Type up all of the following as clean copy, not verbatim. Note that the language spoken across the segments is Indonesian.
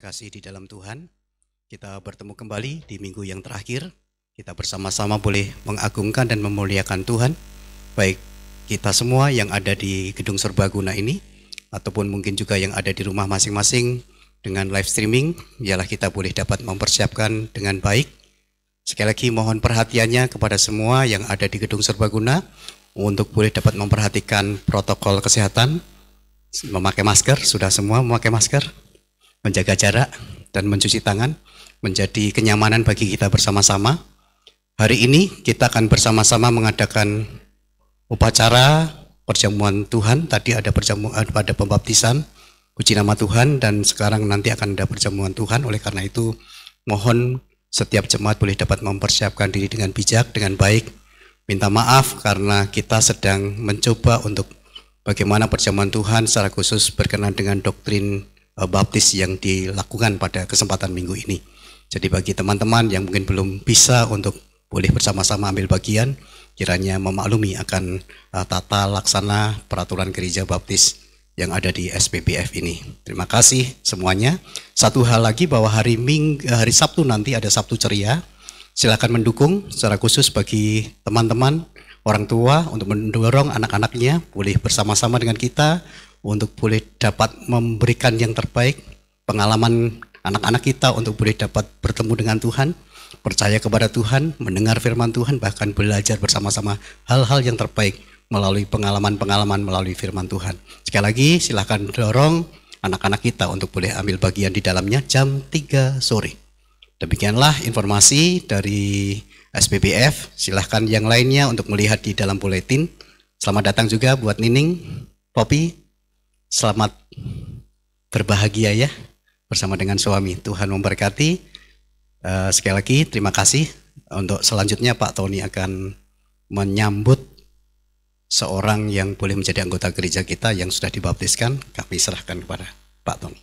Kasih di dalam Tuhan, kita bertemu kembali di minggu yang terakhir. Kita bersama-sama boleh mengagungkan dan memuliakan Tuhan, baik kita semua yang ada di Gedung Serbaguna ini, ataupun mungkin juga yang ada di rumah masing-masing dengan live streaming. Biarlah kita boleh dapat mempersiapkan dengan baik. Sekali lagi mohon perhatiannya kepada semua yang ada di Gedung Serbaguna untuk boleh dapat memperhatikan protokol kesehatan, memakai masker, sudah semua memakai masker, menjaga jarak dan mencuci tangan, menjadi kenyamanan bagi kita bersama-sama. Hari ini kita akan bersama-sama mengadakan upacara perjamuan Tuhan. Tadi ada perjamuan pada pembaptisan, puji nama Tuhan, dan sekarang nanti akan ada perjamuan Tuhan. Oleh karena itu mohon setiap jemaat boleh dapat mempersiapkan diri dengan bijak, dengan baik. Minta maaf karena kita sedang mencoba untuk bagaimana perjamuan Tuhan secara khusus berkenan dengan doktrin baptis yang dilakukan pada kesempatan minggu ini. Jadi bagi teman-teman yang mungkin belum bisa untuk boleh bersama-sama ambil bagian, kiranya memaklumi akan tata laksana peraturan gereja baptis yang ada di SPBF ini. Terima kasih semuanya. Satu hal lagi bahwa hari Sabtu nanti ada Sabtu Ceria. Silakan mendukung secara khusus bagi teman-teman orang tua untuk mendorong anak-anaknya boleh bersama-sama dengan kita untuk boleh dapat memberikan yang terbaik, pengalaman anak-anak kita untuk boleh dapat bertemu dengan Tuhan, percaya kepada Tuhan, mendengar firman Tuhan, bahkan belajar bersama-sama hal-hal yang terbaik melalui pengalaman-pengalaman melalui firman Tuhan. Sekali lagi silakan dorong anak-anak kita untuk boleh ambil bagian di dalamnya jam 3 sore. Demikianlah informasi dari SPBF. Silahkan yang lainnya untuk melihat di dalam buletin. Selamat datang juga buat Nining, Poppy. Selamat berbahagia ya bersama dengan suami. Tuhan memberkati. Sekali lagi terima kasih. Untuk selanjutnya Pak Tony akan menyambut seorang yang boleh menjadi anggota gereja kita yang sudah dibaptiskan. Kami serahkan kepada Pak Tony.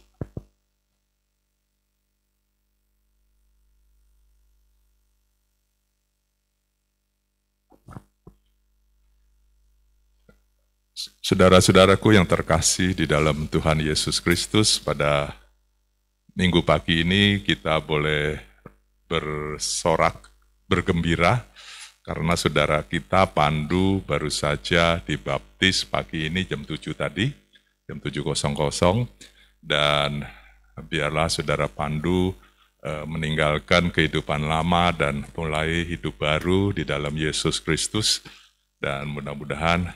Saudara-saudaraku yang terkasih di dalam Tuhan Yesus Kristus, pada minggu pagi ini kita boleh bersorak, bergembira, karena saudara kita Pandu baru saja dibaptis pagi ini jam 7 tadi, jam 7.00, dan biarlah saudara Pandu meninggalkan kehidupan lama dan mulai hidup baru di dalam Yesus Kristus, dan mudah-mudahan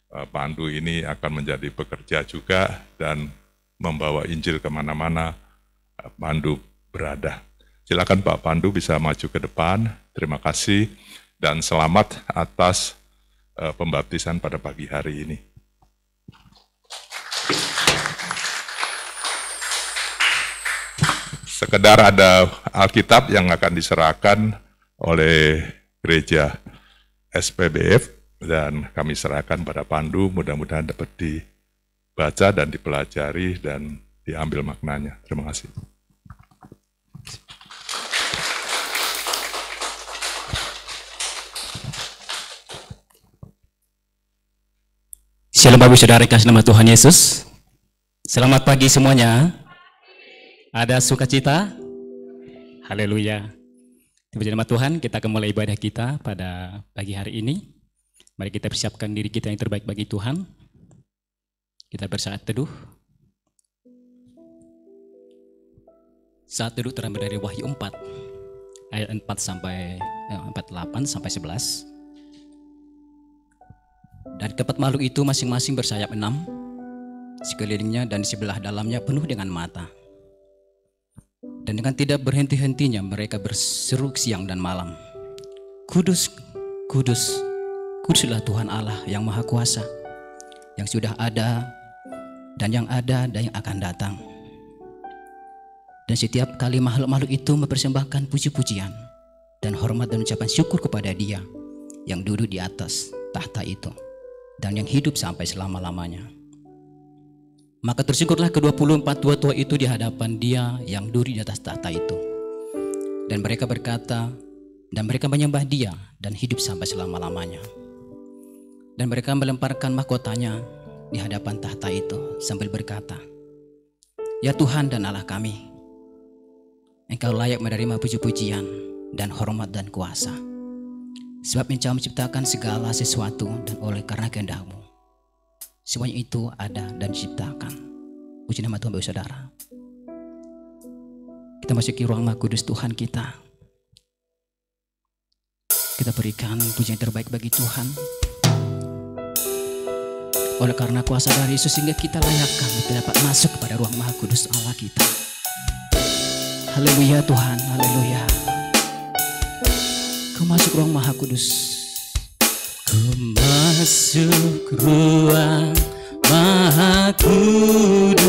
Pandu ini akan menjadi pekerja juga dan membawa Injil kemana-mana Pandu berada. Silakan Pak Pandu bisa maju ke depan. Terima kasih dan selamat atas pembaptisan pada pagi hari ini. Sekedar ada Alkitab yang akan diserahkan oleh gereja SPBF, dan kami serahkan pada Pandu, mudah-mudahan dapat dibaca dan dipelajari dan diambil maknanya. Terima kasih. Shalom Bapak Saudara kasih nama Tuhan Yesus. Selamat pagi semuanya. Ada sukacita? Haleluya. Puji nama Tuhan, kita akan mulai ibadah kita pada pagi hari ini. Mari kita persiapkan diri kita yang terbaik bagi Tuhan. Kita bersaat teduh. Saat teduh terambil dari Wahyu 4 ayat 48 sampai 11. Dan keempat makhluk itu masing-masing bersayap 6, sekelilingnya dan di sebelah dalamnya penuh dengan mata. Dan dengan tidak berhenti-hentinya mereka berseru siang dan malam, Kudus, Kudus, Kuduslah Tuhan Allah yang Maha Kuasa, yang sudah ada dan yang akan datang. Dan setiap kali makhluk-makhluk itu mempersembahkan puji-pujian dan hormat dan ucapan syukur kepada Dia yang duduk di atas tahta itu dan yang hidup sampai selama-lamanya. Maka tersyukurlah ke-24 tua-tua itu di hadapan Dia yang duduk di atas tahta itu. Dan mereka berkata, dan mereka menyembah Dia dan hidup sampai selama-lamanya. Dan mereka melemparkan mahkotanya di hadapan tahta itu sambil berkata, Ya Tuhan dan Allah kami, Engkau layak menerima puji-pujian dan hormat dan kuasa. Sebab Engkau menciptakan segala sesuatu dan oleh karena kehendak-Mu semuanya itu ada dan diciptakan. Puji nama Tuhan bagi saudara. Kita masuki ruang Maha Kudus Tuhan kita. Kita berikan puji yang terbaik bagi Tuhan. Oleh karena kuasa dari Yesus sehingga kita layakkan untuk dapat masuk kepada ruang Maha Kudus Allah kita. Haleluya Tuhan, haleluya. Ku masuk ruang Maha Kudus. Ku masuk ruang Maha Kudus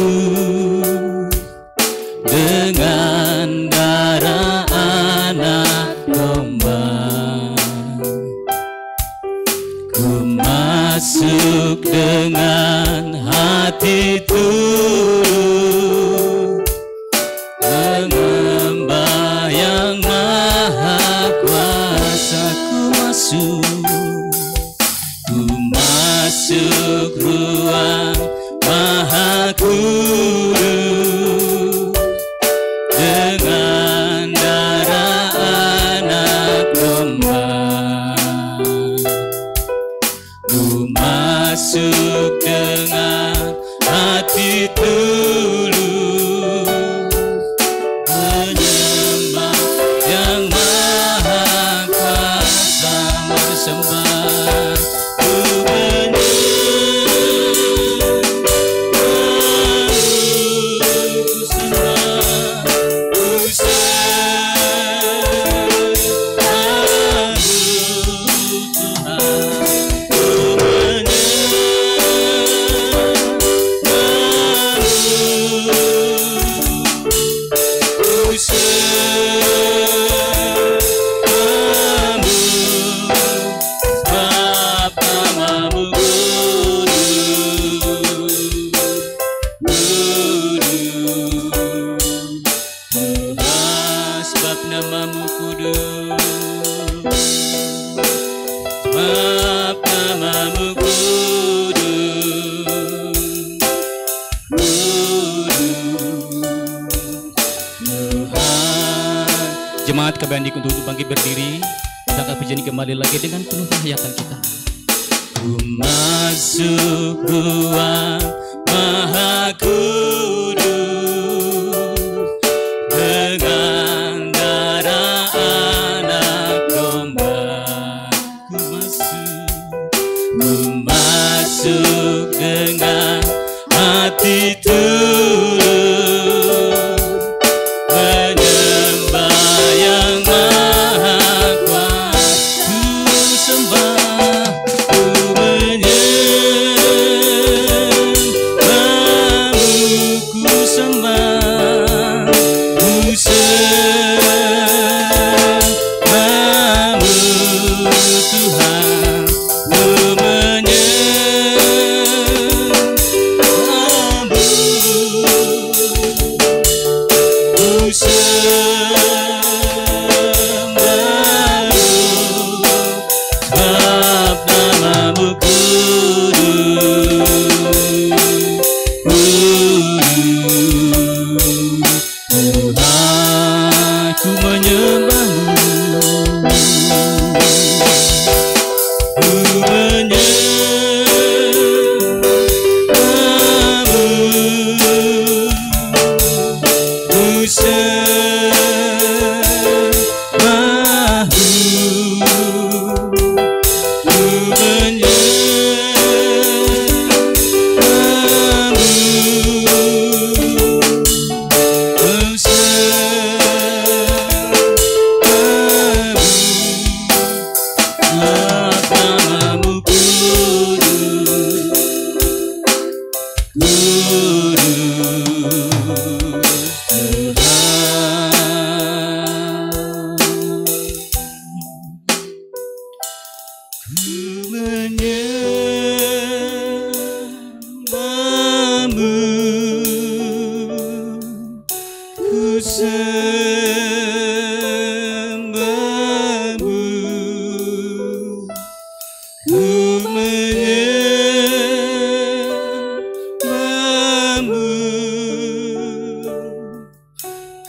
dengan darah anak domba. Ku masuk dengan hati tulus, menyembah yang maha kuasa. Ku masuk ruang Maha Kudus dengan darah anak domba. Ku masuk dengan hati tulus, menyembah yang maha kuasa. Mari sembah, ku jemaat kembali untuk bangkit berdiri. Kita akan pujian kembali lagi dengan penuh penghayatan kita. Ku masuk ruang Maha Kudus dengan darah anak domba. Ku masuk dengan hati tulus,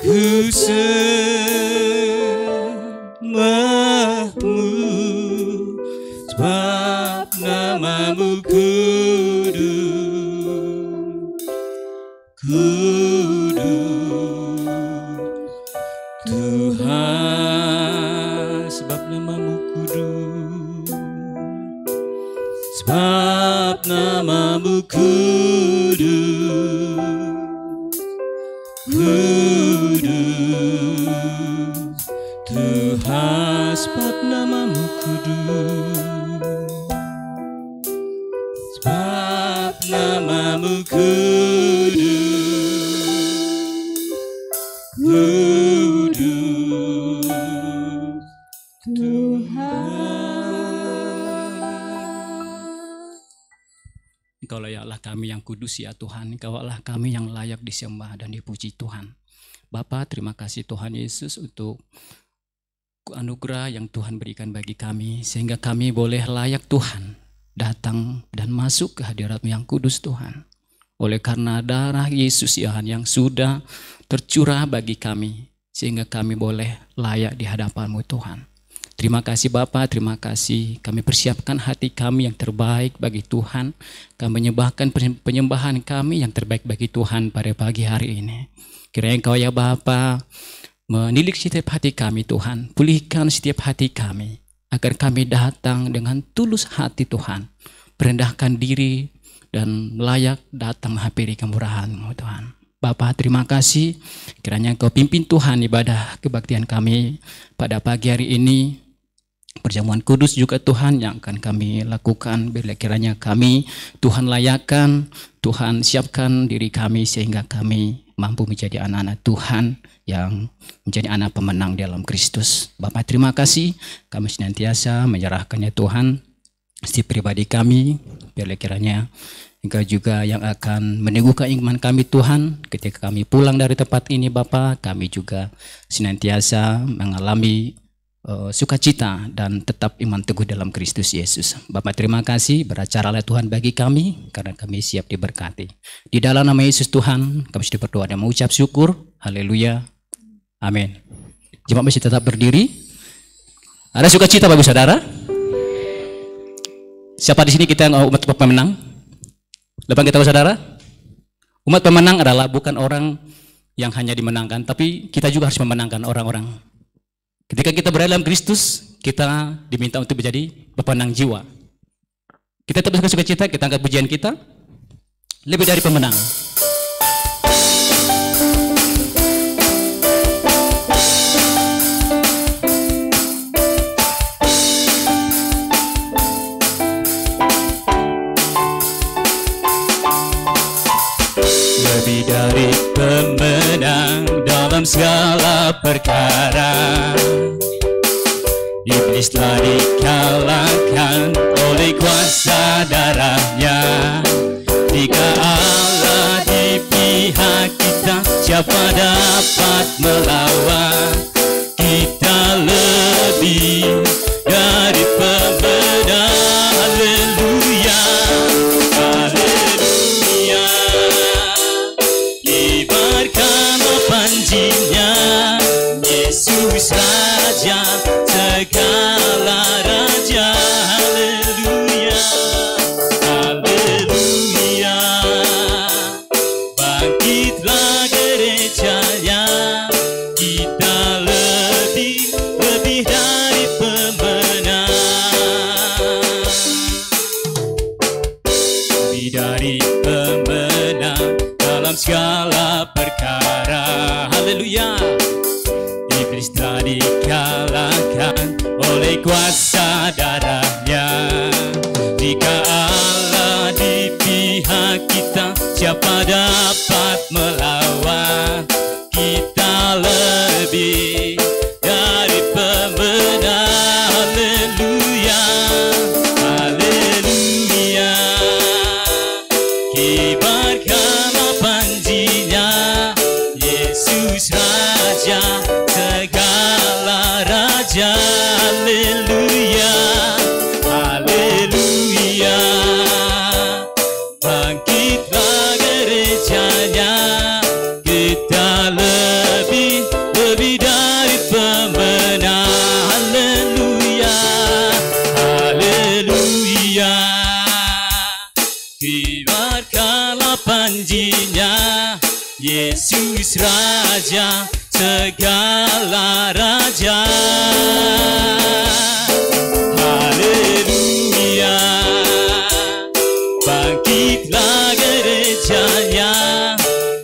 ku ku sembahmu, sebab namamu kudus, kudus Tuhan, sebab namamu kudus, sebab namamu kudus, kudus Tuhan, sebab namamu kudus, sebab namamu kudus, kudus Tuhan. Engkaulah ya Allah kami yang kudus ya Tuhan, Engkaulah kami yang layak disembah dan dipuji Tuhan. Bapa, terima kasih Tuhan Yesus untuk anugerah yang Tuhan berikan bagi kami, sehingga kami boleh layak Tuhan datang dan masuk ke hadirat-Mu yang kudus Tuhan. Oleh karena darah Yesus ya yang sudah tercurah bagi kami, sehingga kami boleh layak di hadapan-Mu Tuhan. Terima kasih Bapa, terima kasih. Kami persiapkan hati kami yang terbaik bagi Tuhan. Kami menyembahkan penyembahan kami yang terbaik bagi Tuhan pada pagi hari ini. Kiranya Engkau ya Bapa menilik setiap hati kami Tuhan. Pulihkan setiap hati kami, agar kami datang dengan tulus hati Tuhan. Merendahkan diri dan layak datang menghampiri kemurahan-Mu Tuhan. Bapa, terima kasih. Kiranya Engkau pimpin Tuhan ibadah kebaktian kami pada pagi hari ini. Perjamuan kudus juga Tuhan yang akan kami lakukan. Bila kiranya kami Tuhan layakkan, Tuhan siapkan diri kami sehingga kami mampu menjadi anak-anak Tuhan yang menjadi anak pemenang dalam Kristus. Bapa, terima kasih. Kami senantiasa menyerahkannya Tuhan setiap pribadi kami. Bila kiranya Engkau juga yang akan meneguhkan iman kami Tuhan. Ketika kami pulang dari tempat ini Bapa, kami juga senantiasa mengalami sukacita dan tetap iman teguh dalam Kristus Yesus. Bapa, terima kasih, beracaralah Tuhan bagi kami, karena kami siap diberkati. Di dalam nama Yesus Tuhan, kami sudah berdoa dan mengucap syukur. Haleluya. Amin. Jemaat masih tetap berdiri. Ada sukacita bagi saudara? Siapa di sini kita yang umat pemenang? Depan kita saudara? Umat pemenang adalah bukan orang yang hanya dimenangkan, tapi kita juga harus memenangkan orang-orang. Ketika kita berada dalam Kristus, kita diminta untuk menjadi pemenang jiwa. Kita tetap sukacita, kita angkat pujian kita, lebih dari pemenang. Lebih dari pemenang dalam segala perkara. Iblis telah dikalahkan oleh kuasa darahnya. Jika Allah di pihak kita, siapa dapat melawan? Kita lebih dari pemenang. Haleluya, haleluya. Kibarkanlah panjinya, Yesus Raja segala raja. Haleluya, haleluya. Bangkitlah gerejanya, kita lebih dari pemenang. Lebih dari pemenang dalam segala perkara. Haleluya. Iblis telah dikalahkan oleh kuasa darahnya. Jika Allah di pihak kita, siapa dapat melawan? Kita lebih dari pemenang. Haleluya, haleluya. Kibarkanlah panjinya, Yesus Raja segala raja. Haleluya, haleluya. Bangkitlah gerejanya, kita lebih Yesus Raja segala raja. Haleluya, bangkitlah gerejanya,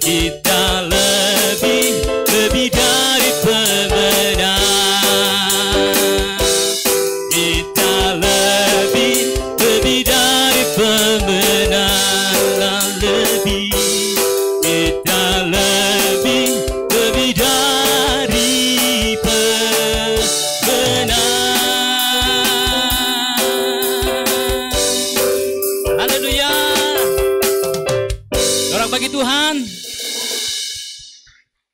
kita lebih dari pemenang. Kita lebih dari pemenang, lebih. Kita lebih dari pemenang. Haleluya. Orang bagi Tuhan.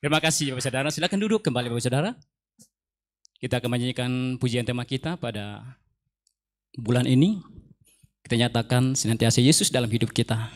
Terima kasih Bapak Saudara. Silakan duduk kembali Bapak Saudara. Kita akan menyanyikan pujian tema kita pada bulan ini. Kita nyatakan senantiasa Yesus dalam hidup kita.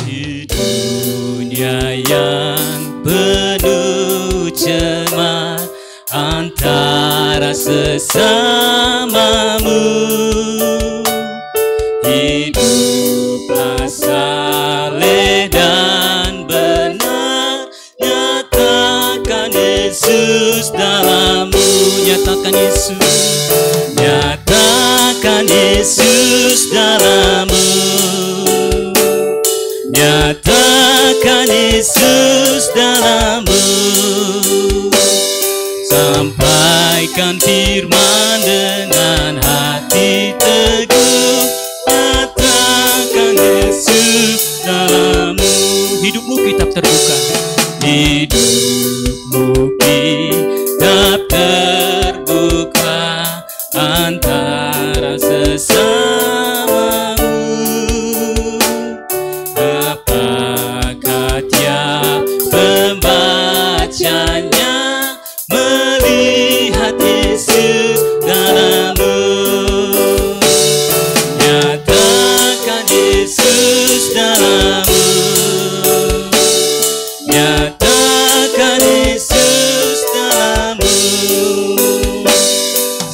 Di dunia yang penuh cemar antara sesamamu, hiduplah saleh dan benar, nyatakan Yesus dalammu, nyatakan Yesus, nyatakan Yesus dalammu, nyatakan Yesus dalammu. Sampaikan firman dengan hati teguh, nyatakan Yesus dalammu. Hidupmu kitab terbuka, hidupmu kitab terbuka antara sesamamu. Apakah tiap pembacanya melihat Yesus dalammu, nyatakan Yesus dalammu, nyatakan Yesus dalammu.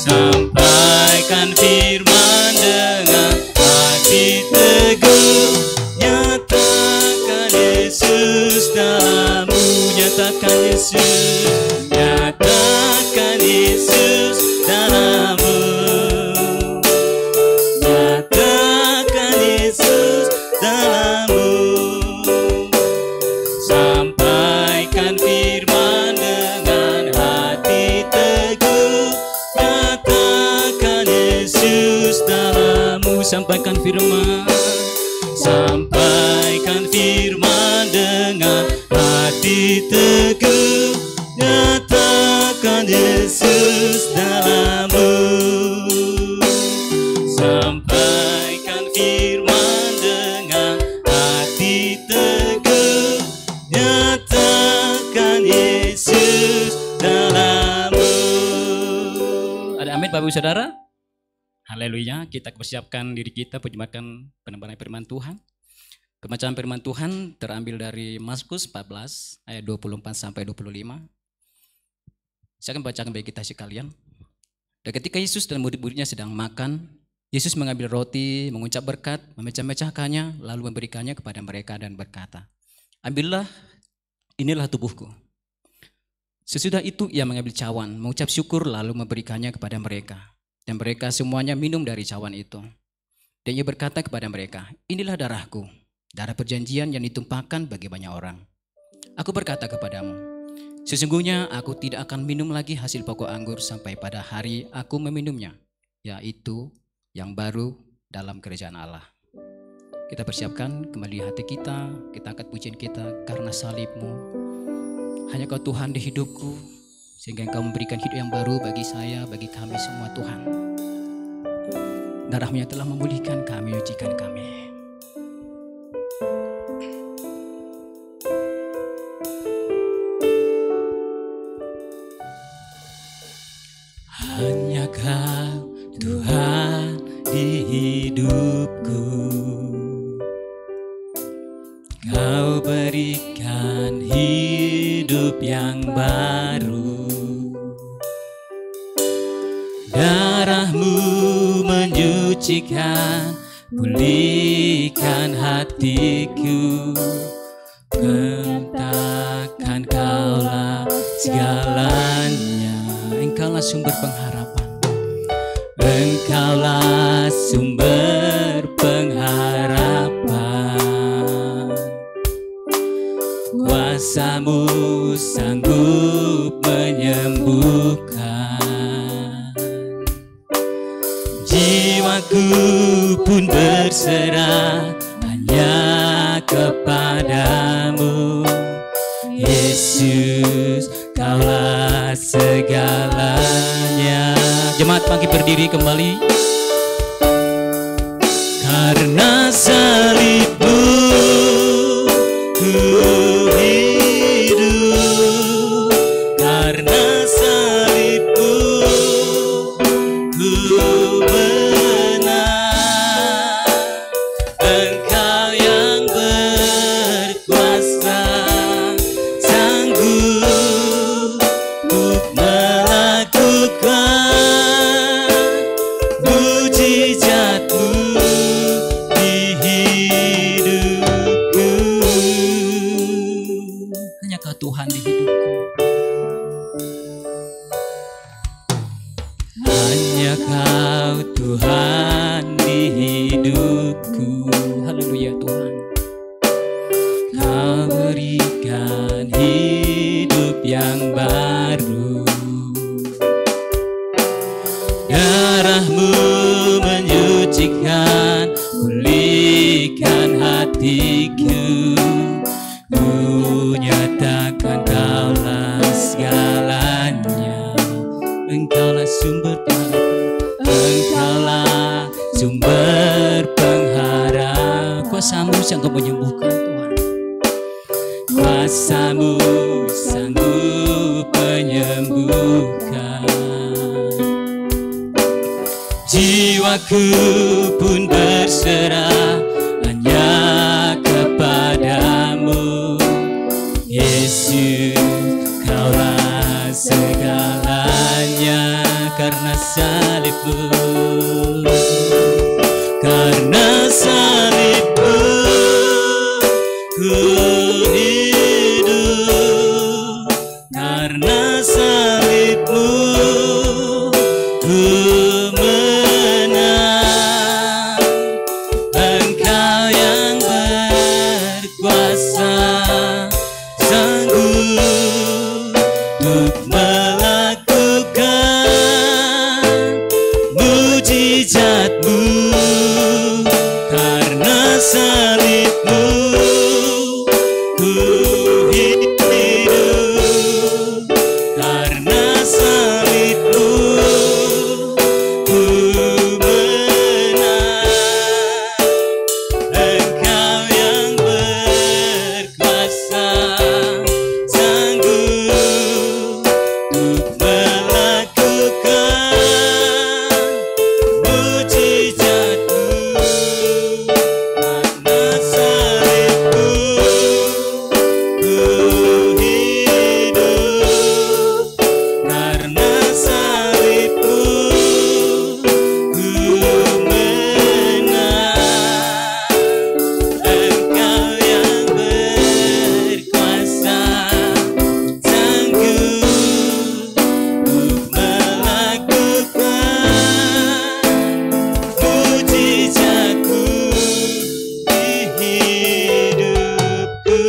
Sampaikan firman dengan hati teguh, nyatakan Yesus dalammu, nyatakan Yesus, nyatakan Yesus dalammu, nyatakan Yesus dalammu. Sampaikan firman dengan hati teguh, nyatakan Yesus dalammu. Sampaikan firman, sampaikan firman dengan hati teguh, nyatakan Yesus dalammu. Sampaikan firman dengan hati teguh, nyatakan Yesus dalammu. Ada amin Bapak Ibu Saudara? Haleluya, kita persiapkan diri kita penyembahkan penebaran firman Tuhan. Pembacaan firman Tuhan terambil dari Mazmur 14 ayat 24 sampai 25. Saya akan bacakan bagi kita sekalian. Dan ketika Yesus dan murid-muridnya sedang makan, Yesus mengambil roti, mengucap berkat, memecah-mecahkannya, lalu memberikannya kepada mereka dan berkata, "Ambillah, inilah tubuhku." Sesudah itu ia mengambil cawan, mengucap syukur, lalu memberikannya kepada mereka. Dan mereka semuanya minum dari cawan itu. Dan ia berkata kepada mereka, "Inilah darahku, darah perjanjian yang ditumpahkan bagi banyak orang. Aku berkata kepadamu, sesungguhnya aku tidak akan minum lagi hasil pokok anggur sampai pada hari aku meminumnya, yaitu yang baru dalam kerajaan Allah." Kita persiapkan kembali hati kita angkat pujian kita karena salib-Mu. Hanya Kau Tuhan di hidupku, sehingga Engkau memberikan hidup yang baru bagi saya, bagi kami semua Tuhan. Darah-Mu yang telah memulihkan kami, ujikan kami. Hanya Kau Tuhan di hidupku, Kau berikan hidup yang baik. menyucikan, pulihkan hatiku. Katakan Kaulah segalanya. Engkaulah sumber pengharapan, Engkaulah sumber pengharapan. Kuasa-Mu sanggup menyembuhkan. Jiwaku pun berserah hanya kepadamu, Yesus, Kaulah segalanya. Jemaat pagi berdiri kembali. Karena salib-Mu ku hidup, karena salib-Mu ku menang. Engkau yang berkuasa, sanggup untuk melakukan mujizat-Mu di hidupku. Hanya Kau Tuhan di hidupku. Hanya Kau Tuhan di hidupku. Haleluya Tuhan. Kau berikan hidup yang baru. Darah-Mu menyucikan, pulihkan hatiku. Ku nyatakan Kaulah segalanya. Engkaulah sumber pengharapan, Engkaulah sumber pengharapan. Kuasa-Mu sanggup menyembuhkan Tuhan. Kuasa-Mu sanggup menyembuhkan. Jiwaku pun berserah hanya kepadamu, Yesus, Kaulah segalanya. Karena salib-Mu, karena salib-Mu ku hidup, karena salib-Mu ku menang. Engkau yang berkuasa, sanggup untuk melakukan mujizat-Mu. Karena salib-Mu ku hidup, karena salib-Mu ku menang. Engkau yang berkuasa, sanggup untuk melakukan mujizat-Mu. Karena salib-Mu ku hidup, karena salib-Mu ku menang. Engkau yang berkuasa, sanggup untuk melakukan mujizat-Mu di hidupku.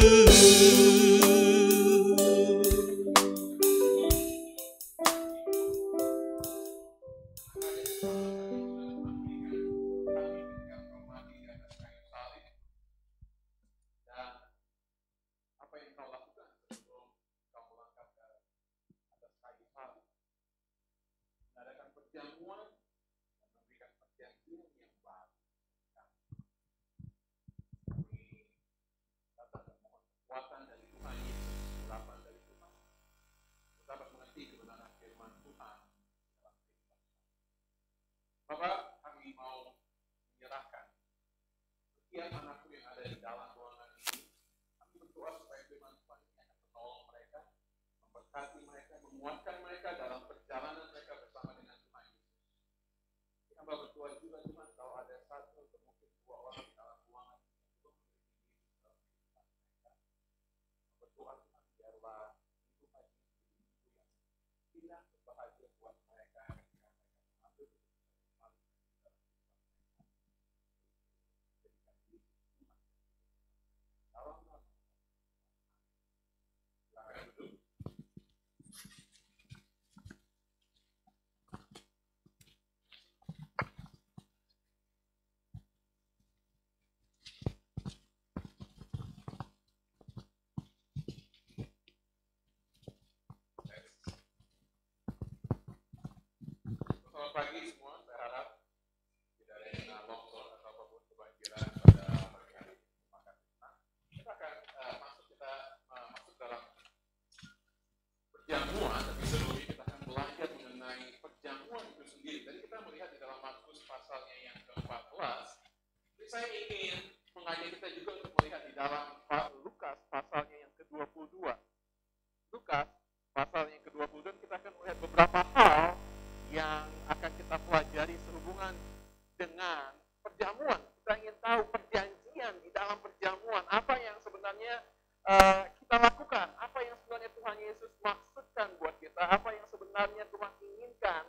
Bapak, kami mau menyerahkan setiap anakku yang ada di dalam ruangan ini. Kami berdoa supaya firman Tuhan ini akan menolong mereka, memberkati mereka, menguatkan mereka dalam perjalanan mereka bersama dengan Tuhan Yesus. Hamba berdoa juga Tuhan, Selamat pagi semua, saya harap tidak ada yang longsor atau apapun kebanjiran pada pagi hari ini. Kita akan masuk dalam perjamuan, tapi sebelumnya kita akan belajar mengenai perjamuan itu sendiri. Tadi kita melihat di dalam Markus pasalnya yang ke-14. Jadi saya ingin mengajak kita juga untuk melihat di dalam Lukas pasalnya yang ke-22. Lukas pasalnya yang ke-22 kita akan melihat beberapa hal yang akan kita pelajari sehubungan dengan perjamuan. Kita ingin tahu perjanjian di dalam perjamuan, apa yang sebenarnya kita lakukan, apa yang sebenarnya Tuhan Yesus maksudkan buat kita, apa yang sebenarnya Tuhan inginkan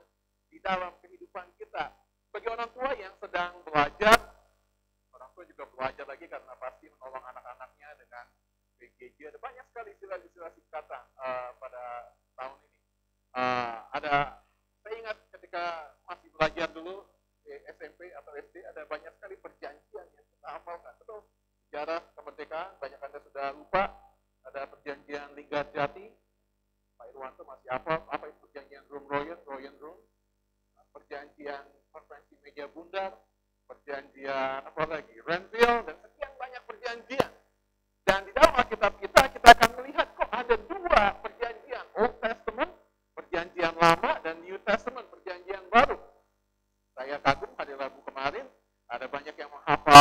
di dalam kehidupan kita. Bagi orang tua yang sedang belajar, orang tua juga belajar lagi karena pasti menolong anak-anaknya dengan PGJ. Ada banyak sekali istilah-istilah singkatan pada tahun ini. Saya ingat ketika masih belajar dulu di SMP atau SD, ada banyak sekali perjanjian yang kita hafalkan. Betul, sejarah kemerdekaan, banyak Anda sudah lupa. Ada perjanjian Linggarjati, Pak Irwanto masih hafal apa itu perjanjian Royan Room, perjanjian konferensi meja bundar, perjanjian apa lagi, Renville, dan sekian banyak perjanjian. Dan di dalam Alkitab kita akan melihat kok ada dua perjanjian, Old Testament, perjanjian lama, dan New Testament, perjanjian baru. Saya kagum hari Rabu kemarin, ada banyak yang menghafal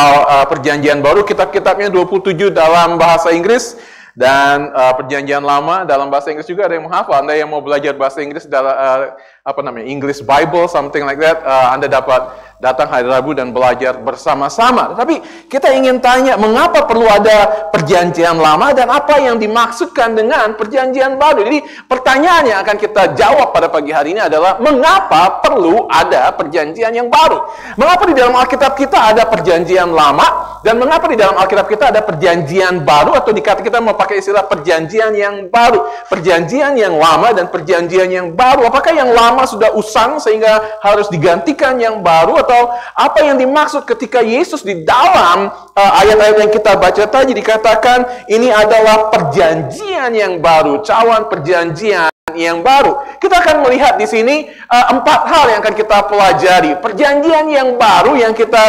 perjanjian baru, kitab-kitabnya 27 dalam bahasa Inggris, dan perjanjian lama dalam bahasa Inggris juga ada yang menghafal. Anda yang mau belajar bahasa Inggris dalam English Bible, something like that, Anda dapat datang hari Rabu dan belajar bersama-sama. Tapi kita ingin tanya, mengapa perlu ada perjanjian lama dan apa yang dimaksudkan dengan perjanjian baru? Jadi pertanyaan yang akan kita jawab pada pagi hari ini adalah, mengapa perlu ada perjanjian yang baru? Mengapa di dalam Alkitab kita ada perjanjian lama dan mengapa di dalam Alkitab kita ada perjanjian baru, atau kita mau pakai istilah perjanjian yang baru, perjanjian yang lama dan perjanjian yang baru? Apakah yang lama sudah usang sehingga harus digantikan yang baru, atau apa yang dimaksud ketika Yesus di dalam ayat-ayat yang kita baca tadi dikatakan ini adalah perjanjian yang baru, cawan perjanjian yang baru? Kita akan melihat di sini 4 hal yang akan kita pelajari. Perjanjian yang baru yang kita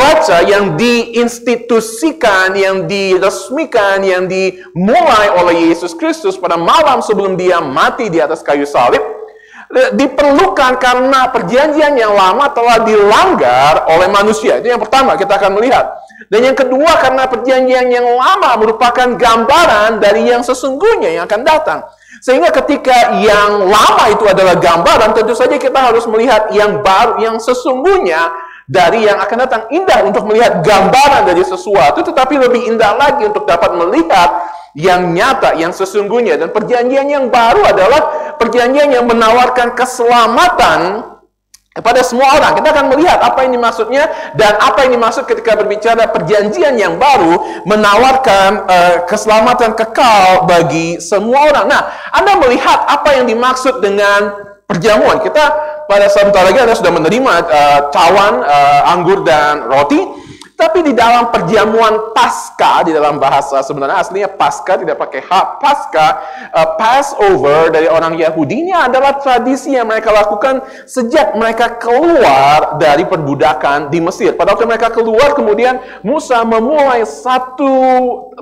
baca, yang diinstitusikan, yang diresmikan, yang dimulai oleh Yesus Kristus pada malam sebelum dia mati di atas kayu salib, diperlukan karena perjanjian yang lama telah dilanggar oleh manusia. Itu yang pertama kita akan melihat. Dan yang kedua, karena perjanjian yang lama merupakan gambaran dari yang sesungguhnya yang akan datang. Sehingga ketika yang lama itu adalah gambaran, tentu saja kita harus melihat yang baru, yang sesungguhnya dari yang akan datang. Indah untuk melihat gambaran dari sesuatu, tetapi lebih indah lagi untuk dapat melihat yang nyata, yang sesungguhnya. Dan perjanjian yang baru adalah perjanjian yang menawarkan keselamatan kepada semua orang. Kita akan melihat apa ini maksudnya dan apa ini maksud ketika berbicara perjanjian yang baru menawarkan keselamatan kekal bagi semua orang. Nah, Anda melihat apa yang dimaksud dengan perjamuan. Kita pada sebentar lagi Anda sudah menerima cawan, anggur dan roti. Tapi di dalam perjamuan Paskah, di dalam bahasa sebenarnya aslinya Paskah, tidak pakai H, Paskah, Passover dari orang Yahudi, ini adalah tradisi yang mereka lakukan sejak mereka keluar dari perbudakan di Mesir. Pada waktu mereka keluar, kemudian Musa memulai satu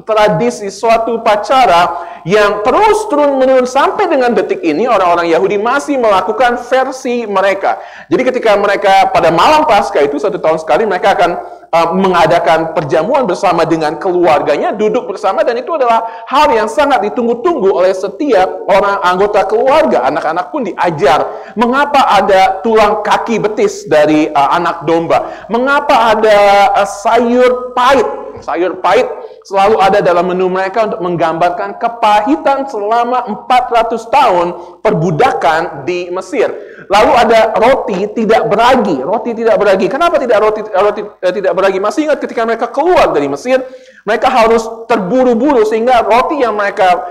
tradisi, suatu upacara yang terus turun-menurun sampai dengan detik ini. Orang-orang Yahudi masih melakukan versi mereka. Jadi ketika mereka pada malam Paskah itu, 1 tahun sekali mereka akan mengadakan perjamuan bersama dengan keluarganya, duduk bersama, dan itu adalah hal yang sangat ditunggu-tunggu oleh setiap orang anggota keluarga. Anak-anak pun diajar mengapa ada tulang kaki betis dari anak domba, mengapa ada sayur pahit. Sayur pahit selalu ada dalam menu mereka untuk menggambarkan kepahitan selama 400 tahun perbudakan di Mesir. Lalu ada roti tidak beragi. Roti tidak beragi. Kenapa roti tidak beragi? Masih ingat ketika mereka keluar dari Mesir, mereka harus terburu-buru sehingga roti yang mereka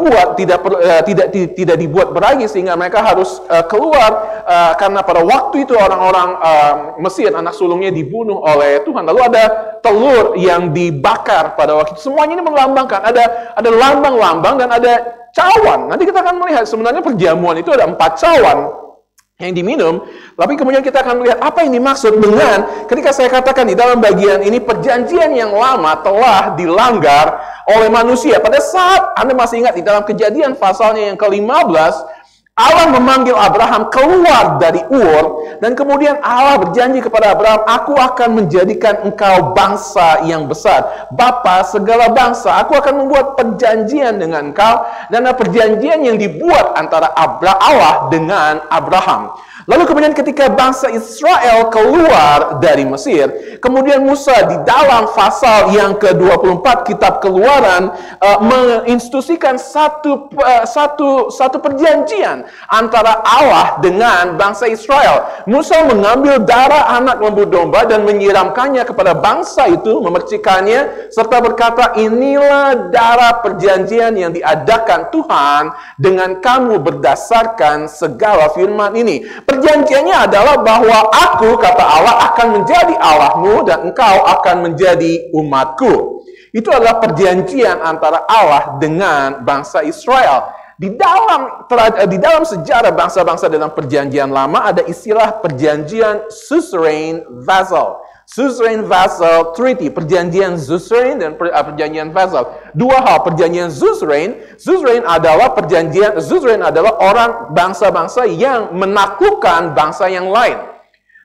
buat tidak dibuat beragi, sehingga mereka harus keluar karena pada waktu itu orang-orang Mesir, anak sulungnya dibunuh oleh Tuhan. Lalu ada telur yang dibakar pada waktu itu. Semuanya ini melambangkan, ada lambang-lambang dan ada cawan. Nanti kita akan melihat sebenarnya perjamuan itu ada 4 cawan. yang diminum, tapi kemudian kita akan melihat apa yang dimaksud dengan ketika saya katakan di dalam bagian ini perjanjian yang lama telah dilanggar oleh manusia. Pada saat Anda masih ingat di dalam Kejadian pasalnya yang ke-15, Allah memanggil Abraham keluar dari Ur, dan kemudian Allah berjanji kepada Abraham, aku akan menjadikan engkau bangsa yang besar, bapa segala bangsa. Aku akan membuat perjanjian dengan engkau, dan perjanjian yang dibuat antara Allah dengan Abraham. Lalu kemudian ketika bangsa Israel keluar dari Mesir, kemudian Musa di dalam pasal yang ke-24 kitab Keluaran menginstitusikan satu perjanjian antara Allah dengan bangsa Israel. Musa mengambil darah anak lembu domba dan menyiramkannya kepada bangsa itu, memercikannya, serta berkata, inilah darah perjanjian yang diadakan Tuhan dengan kamu berdasarkan segala firman ini. Perjanjiannya adalah bahwa aku, kata Allah, akan menjadi Allahmu dan engkau akan menjadi umatku. Itu adalah perjanjian antara Allah dengan bangsa Israel. Di dalam sejarah bangsa-bangsa dalam perjanjian lama ada istilah perjanjian suzerain vassal. Suzerain vassal treaty, perjanjian suzerain dan perjanjian vassal. Dua hal, perjanjian suzerain adalah orang bangsa-bangsa yang menaklukkan bangsa yang lain.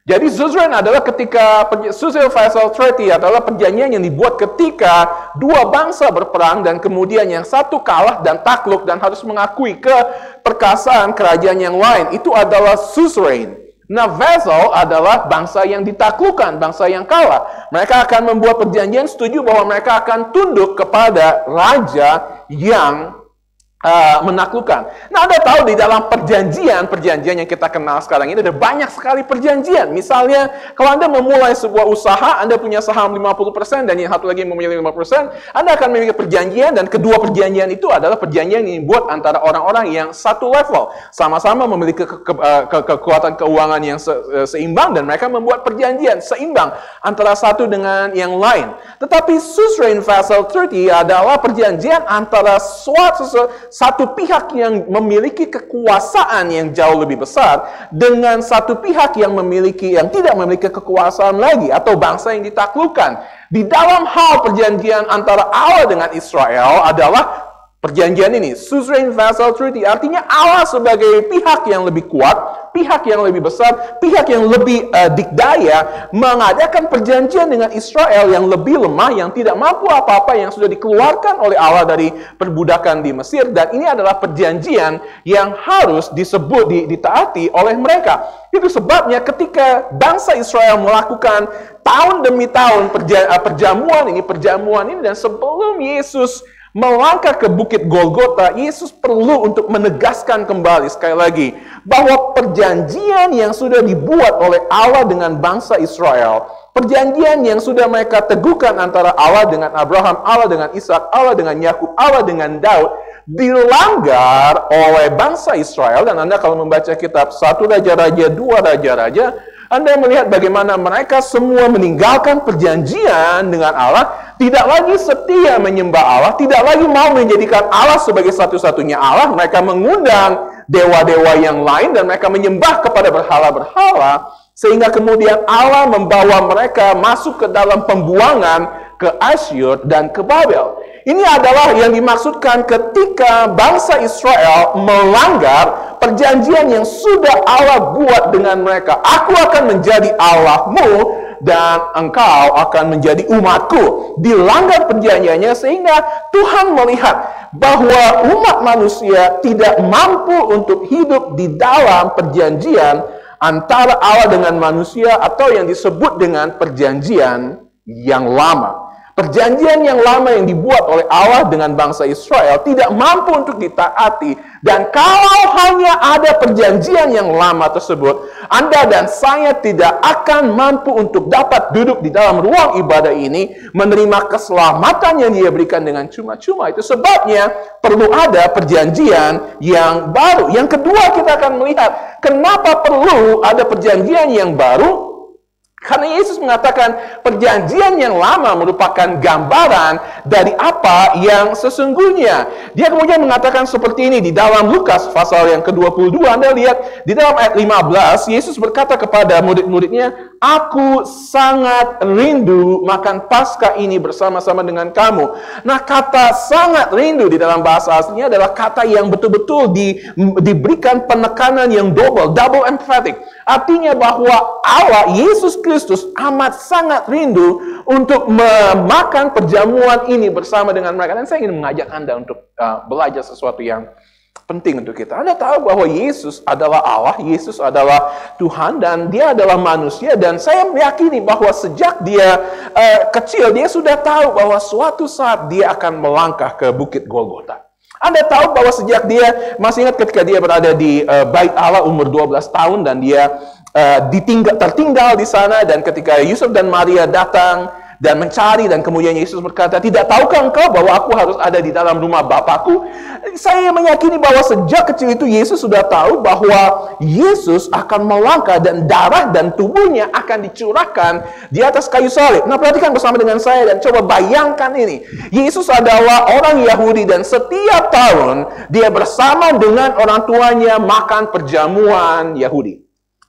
Jadi suzerain adalah ketika suzerain vassal treaty adalah perjanjian yang dibuat ketika dua bangsa berperang dan kemudian yang satu kalah dan takluk dan harus mengakui keperkasaan kerajaan yang lain. Itu adalah suzerain. Nah, vassal adalah bangsa yang ditaklukkan, bangsa yang kalah. Mereka akan membuat perjanjian setuju bahwa mereka akan tunduk kepada raja yang menaklukkan. Nah, Anda tahu di dalam perjanjian yang kita kenal sekarang ini ada banyak sekali perjanjian. Misalnya, kalau Anda memulai sebuah usaha, Anda punya saham 50% dan yang satu lagi memiliki 5%, Anda akan memiliki perjanjian, dan kedua perjanjian itu adalah perjanjian yang dibuat antara orang-orang yang satu level, sama-sama memiliki kekuatan keuangan yang seimbang, dan mereka membuat perjanjian seimbang antara satu dengan yang lain. Tetapi suzerain vassal treaty adalah perjanjian antara satu pihak yang memiliki kekuasaan yang jauh lebih besar dengan satu pihak yang tidak memiliki kekuasaan lagi, atau bangsa yang ditaklukkan. Di dalam hal perjanjian antara Allah dengan Israel adalah perjanjian ini, suzerain vassal treaty, artinya Allah sebagai pihak yang lebih kuat, pihak yang lebih besar, pihak yang lebih dikdaya, mengadakan perjanjian dengan Israel yang lebih lemah, yang tidak mampu apa-apa, yang sudah dikeluarkan oleh Allah dari perbudakan di Mesir, dan ini adalah perjanjian yang harus ditaati oleh mereka. Itu sebabnya ketika bangsa Israel melakukan tahun demi tahun perjamuan ini, dan sebelum Yesus melangkah ke Bukit Golgota, Yesus perlu untuk menegaskan kembali sekali lagi bahwa perjanjian yang sudah dibuat oleh Allah dengan bangsa Israel, perjanjian yang sudah mereka teguhkan antara Allah dengan Abraham, Allah dengan Ishak, Allah dengan Yakub, Allah dengan Daud, dilanggar oleh bangsa Israel. Dan Anda kalau membaca kitab 1 Raja-Raja, 2 Raja-Raja, Anda melihat bagaimana mereka semua meninggalkan perjanjian dengan Allah, tidak lagi setia menyembah Allah, tidak lagi mau menjadikan Allah sebagai satu-satunya Allah. Mereka mengundang dewa-dewa yang lain dan mereka menyembah kepada berhala-berhala, sehingga kemudian Allah membawa mereka masuk ke dalam pembuangan ke Asyur dan ke Babel. Ini adalah yang dimaksudkan ketika bangsa Israel melanggar perjanjian yang sudah Allah buat dengan mereka. Aku akan menjadi Allahmu dan engkau akan menjadi umatku. Dilanggar perjanjiannya sehingga Tuhan melihat bahwa umat manusia tidak mampu untuk hidup di dalam perjanjian antara Allah dengan manusia, atau yang disebut dengan perjanjian yang lama. Perjanjian yang lama yang dibuat oleh Allah dengan bangsa Israel tidak mampu untuk ditaati. Dan kalau hanya ada perjanjian yang lama tersebut, Anda dan saya tidak akan mampu untuk dapat duduk di dalam ruang ibadah ini, menerima keselamatan yang Dia berikan dengan cuma-cuma. Itu sebabnya perlu ada perjanjian yang baru. Yang kedua, kita akan melihat kenapa perlu ada perjanjian yang baru. Karena Yesus mengatakan perjanjian yang lama merupakan gambaran dari apa yang sesungguhnya. Dia kemudian mengatakan seperti ini di dalam Lukas pasal yang ke-22. Anda lihat di dalam ayat 15, Yesus berkata kepada murid-muridnya, "Aku sangat rindu makan Paskah ini bersama-sama dengan kamu." Nah, kata sangat rindu di dalam bahasa aslinya adalah kata yang betul-betul diberikan penekanan yang double emphatic. Artinya bahwa Allah, Yesus Kristus amat sangat rindu untuk memakan perjamuan ini bersama dengan mereka. Dan saya ingin mengajak Anda untuk belajar sesuatu yang penting untuk kita. Anda tahu bahwa Yesus adalah Allah, Yesus adalah Tuhan, dan dia adalah manusia. Dan saya meyakini bahwa sejak dia kecil, dia sudah tahu bahwa suatu saat dia akan melangkah ke Bukit Golgota. Anda tahu bahwa sejak dia, masih ingat ketika dia berada di Bait Allah umur 12 tahun dan dia tertinggal di sana, dan ketika Yusuf dan Maria datang dan mencari, dan kemudian Yesus berkata, "Tidak tahukah engkau bahwa aku harus ada di dalam rumah Bapakku?" Saya meyakini bahwa sejak kecil itu Yesus sudah tahu bahwa Yesus akan melangkah dan darah dan tubuhnya akan dicurahkan di atas kayu salib. Nah, perhatikan bersama dengan saya dan coba bayangkan ini. Yesus adalah orang Yahudi dan setiap tahun dia bersama dengan orang tuanya makan perjamuan Yahudi.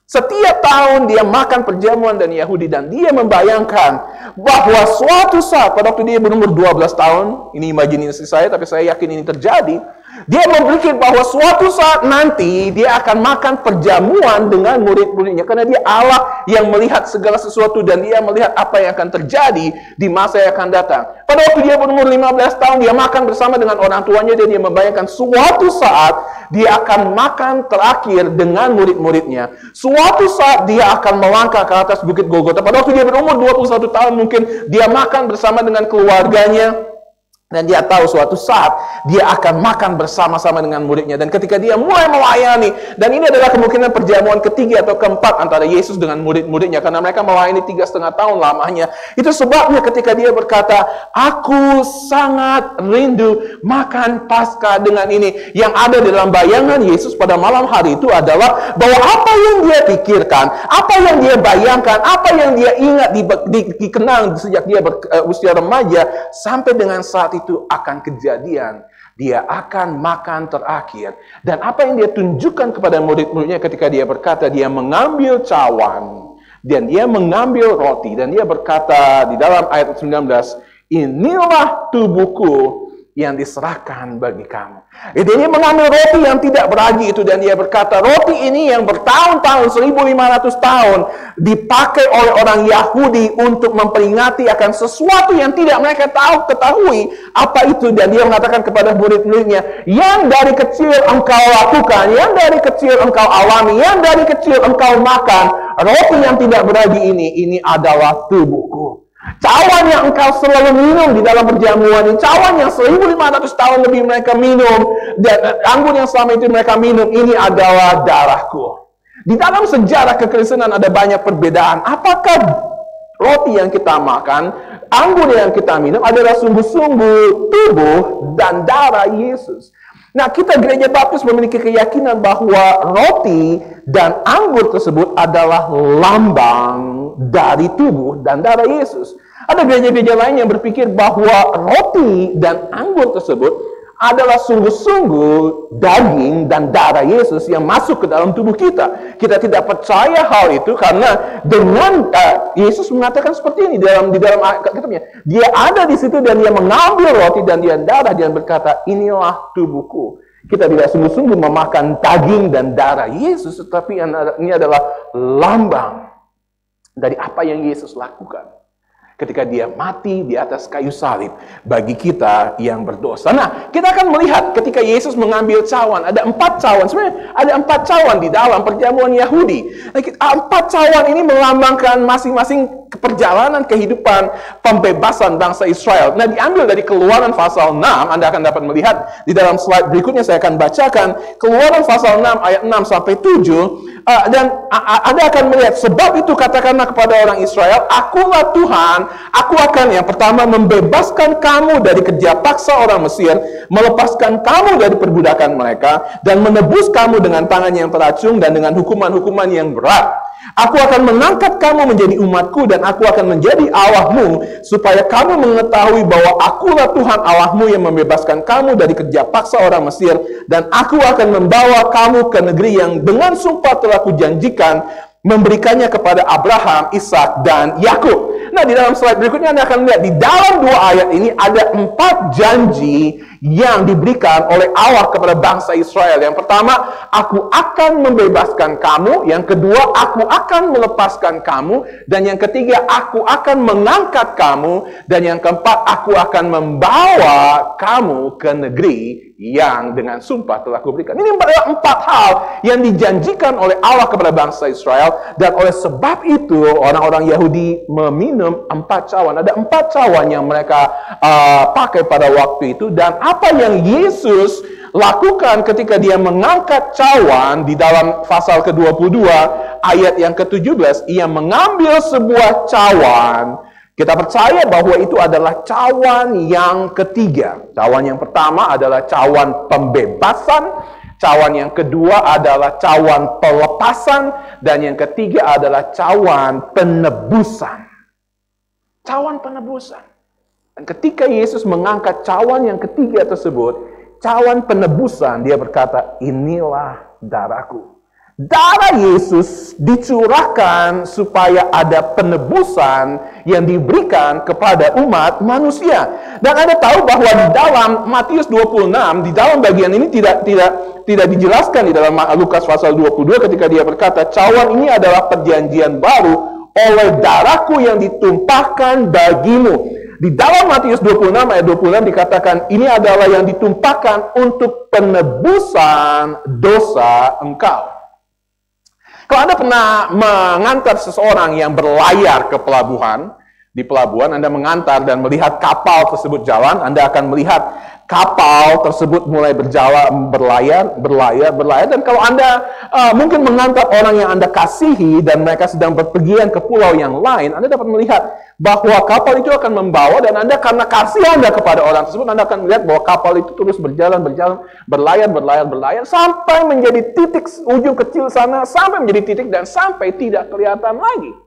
Setiap tahun dia makan perjamuan dan Yahudi, dan dia membayangkan bahwa suatu saat pada waktu dia berumur 12 tahun, ini imajinasi saya tapi saya yakin ini terjadi, dia berpikir bahwa suatu saat nanti dia akan makan perjamuan dengan murid-muridnya, karena dia Allah yang melihat segala sesuatu dan dia melihat apa yang akan terjadi di masa yang akan datang. Pada waktu dia berumur 15 tahun, dia makan bersama dengan orang tuanya dan dia membayangkan suatu saat dia akan makan terakhir dengan murid-muridnya. Suatu saat dia akan melangkah ke atas Bukit Golgota. Pada waktu dia berumur 21 tahun, mungkin dia makan bersama dengan keluarganya. Dan dia tahu suatu saat dia akan makan bersama-sama dengan muridnya. Dan ketika dia mulai melayani, dan ini adalah kemungkinan perjamuan ketiga atau keempat antara Yesus dengan murid-muridnya, karena mereka melayani 3,5 tahun lamanya. Itu sebabnya ketika dia berkata, "Aku sangat rindu makan Paskah dengan ini." Yang ada dalam bayangan Yesus pada malam hari itu adalah bahwa apa yang dia pikirkan, apa yang dia bayangkan, apa yang dia ingat dikenang sejak dia usia remaja sampai dengan saat itu akan kejadian. Dia akan makan terakhir. Dan apa yang dia tunjukkan kepada murid-muridnya ketika dia berkata, dia mengambil cawan dan dia mengambil roti dan dia berkata di dalam ayat 19, "Inilah tubuhku yang diserahkan bagi kamu." Dia mengambil roti yang tidak beragi itu dan dia berkata, roti ini yang bertahun-tahun, 1500 tahun dipakai oleh orang Yahudi untuk memperingati akan sesuatu yang tidak mereka ketahui apa itu. Dan dia mengatakan kepada murid-muridnya, yang dari kecil engkau lakukan, yang dari kecil engkau alami, yang dari kecil engkau makan, roti yang tidak beragi ini adalah tubuhku. Cawan yang engkau selalu minum di dalam perjamuan ini, cawan yang 1500 tahun lebih mereka minum, dan anggur yang selama itu mereka minum, ini adalah darahku. Di dalam sejarah kekristenan ada banyak perbedaan. Apakah roti yang kita makan, anggur yang kita minum adalah sungguh-sungguh tubuh dan darah Yesus? Nah, kita Gereja Baptis memiliki keyakinan bahwa roti dan anggur tersebut adalah lambang dari tubuh dan darah Yesus. Ada gereja-gereja lain yang berpikir bahwa roti dan anggur tersebut adalah sungguh-sungguh daging dan darah Yesus yang masuk ke dalam tubuh kita. Kita tidak percaya hal itu karena dengan Yesus mengatakan seperti ini di dalam kitabnya. Dia ada di situ dan dia mengambil roti dan dia darah dan berkata, "Inilah tubuhku." Kita tidak sungguh-sungguh memakan daging dan darah Yesus, tetapi ini adalah lambang dari apa yang Yesus lakukan ketika dia mati di atas kayu salib bagi kita yang berdosa. Nah, kita akan melihat ketika Yesus mengambil cawan, ada 4 cawan. Sebenarnya ada 4 cawan di dalam perjamuan Yahudi. Nah, 4 cawan ini melambangkan masing-masing perjalanan kehidupan pembebasan bangsa Israel. Nah, diambil dari Keluaran pasal 6, Anda akan dapat melihat di dalam slide berikutnya saya akan bacakan. Keluaran pasal 6 ayat 6 sampai 7. Dan Anda akan melihat, sebab itu katakanlah kepada orang Israel, "Akulah Tuhan, aku akan yang pertama membebaskan kamu dari kerja paksa orang Mesir, melepaskan kamu dari perbudakan mereka, dan menebus kamu dengan tangan yang teracung dan dengan hukuman-hukuman yang berat. Aku akan mengangkat kamu menjadi umatku dan aku akan menjadi Allahmu, supaya kamu mengetahui bahwa akulah Tuhan Allahmu yang membebaskan kamu dari kerja paksa orang Mesir, dan aku akan membawa kamu ke negeri yang dengan sumpah telah kujanjikan, memberikannya kepada Abraham, Ishak, dan Yakub. Nah, di dalam slide berikutnya Anda akan melihat di dalam 2 ayat ini ada 4 janji yang diberikan oleh Allah kepada bangsa Israel. Yang pertama, aku akan membebaskan kamu. Yang kedua, aku akan melepaskan kamu. Dan yang ketiga, aku akan mengangkat kamu. Dan yang keempat, aku akan membawa kamu ke negeri yang dengan sumpah telah kuberikan. Ini adalah 4 hal yang dijanjikan oleh Allah kepada bangsa Israel. Dan oleh sebab itu, orang-orang Yahudi meminum 4 cawan. Ada 4 cawan yang mereka pakai pada waktu itu. Dan apa yang Yesus lakukan ketika dia mengangkat cawan di dalam pasal ke-22 ayat yang ke-17, ia mengambil sebuah cawan. Kita percaya bahwa itu adalah cawan yang ketiga. Cawan yang pertama adalah cawan pembebasan, cawan yang kedua adalah cawan pelepasan, dan yang ketiga adalah cawan penebusan. Cawan penebusan. Dan ketika Yesus mengangkat cawan yang ketiga tersebut, cawan penebusan, dia berkata, inilah darahku. Darah Yesus dicurahkan supaya ada penebusan yang diberikan kepada umat manusia. Dan Anda tahu bahwa di dalam Matius 26, di dalam bagian ini tidak dijelaskan di dalam Lukas pasal 22 ketika dia berkata, cawan ini adalah perjanjian baru oleh darahku yang ditumpahkan bagimu. Di dalam Matius 26 ayat 26 dikatakan, ini adalah yang ditumpahkan untuk penebusan dosa engkau. Kalau Anda pernah mengantar seseorang yang berlayar ke pelabuhan, di pelabuhan Anda mengantar dan melihat kapal tersebut jalan, Anda akan melihat kapal tersebut mulai berjalan, berlayar, dan kalau Anda mungkin mengantar orang yang Anda kasihi dan mereka sedang berpergian ke pulau yang lain, Anda dapat melihat bahwa kapal itu akan membawa, dan Anda karena kasih Anda kepada orang tersebut, Anda akan melihat bahwa kapal itu terus berjalan, berlayar, sampai menjadi titik ujung kecil sana, sampai menjadi titik dan sampai tidak kelihatan lagi.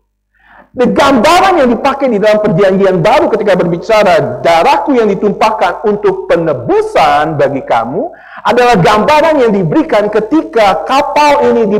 Gambaran yang dipakai di dalam perjanjian baru ketika berbicara darahku yang ditumpahkan untuk penebusan bagi kamu adalah gambaran yang diberikan ketika kapal ini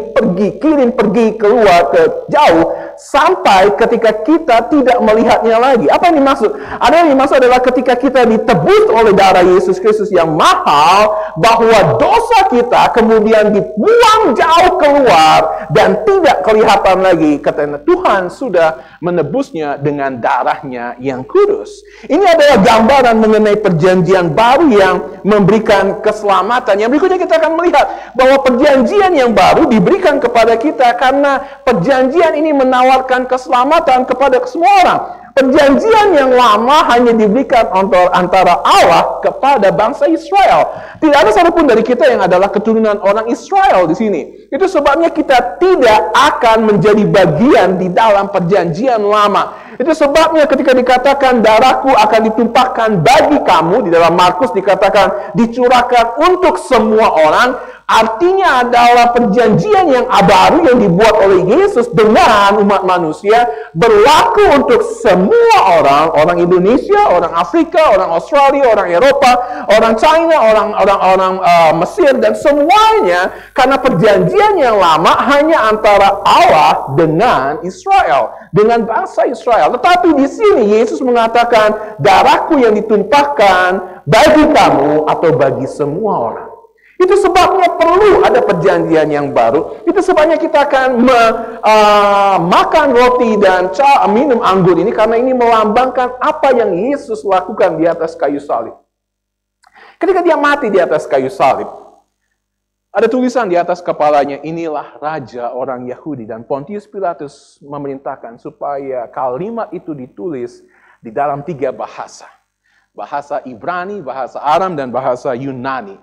pergi keluar ke jauh sampai ketika kita tidak melihatnya lagi. Apa yang dimaksud? Ada yang dimaksud adalah ketika kita ditebus oleh darah Yesus Kristus yang mahal, bahwa dosa kita kemudian dibuang jauh keluar dan tidak kelihatan lagi, karena Tuhan sudah menebusnya dengan darahnya yang kudus. Ini adalah gambaran mengenai perjanjian baru yang memberikan keselamatan. Yang berikutnya kita akan melihat bahwa perjanjian yang baru diberikan kepada kita karena perjanjian ini menawarkan keselamatan kepada semua orang. Perjanjian yang lama hanya diberikan antara Allah kepada bangsa Israel. Tidak ada satupun dari kita yang adalah keturunan orang Israel di sini. Itu sebabnya kita tidak akan menjadi bagian di dalam perjanjian lama. Itu sebabnya ketika dikatakan darahku akan ditumpahkan bagi kamu, di dalam Markus dikatakan dicurahkan untuk semua orang. Artinya adalah perjanjian yang baru yang dibuat oleh Yesus dengan umat manusia berlaku untuk semua orang, orang Indonesia, orang Afrika, orang Australia, orang Eropa, orang China, orang Mesir, dan semuanya, karena perjanjian yang lama hanya antara Allah dengan Israel, dengan bangsa Israel. Tetapi di sini Yesus mengatakan darahku yang ditumpahkan bagi kamu atau bagi semua orang. Itu sebabnya perlu ada perjanjian yang baru. Itu sebabnya kita akan makan roti dan minum anggur ini, karena ini melambangkan apa yang Yesus lakukan di atas kayu salib. Ketika dia mati di atas kayu salib, ada tulisan di atas kepalanya, inilah Raja orang Yahudi. Dan Pontius Pilatus memerintahkan supaya kalimat itu ditulis di dalam 3 bahasa. Bahasa Ibrani, bahasa Aram, dan bahasa Yunani.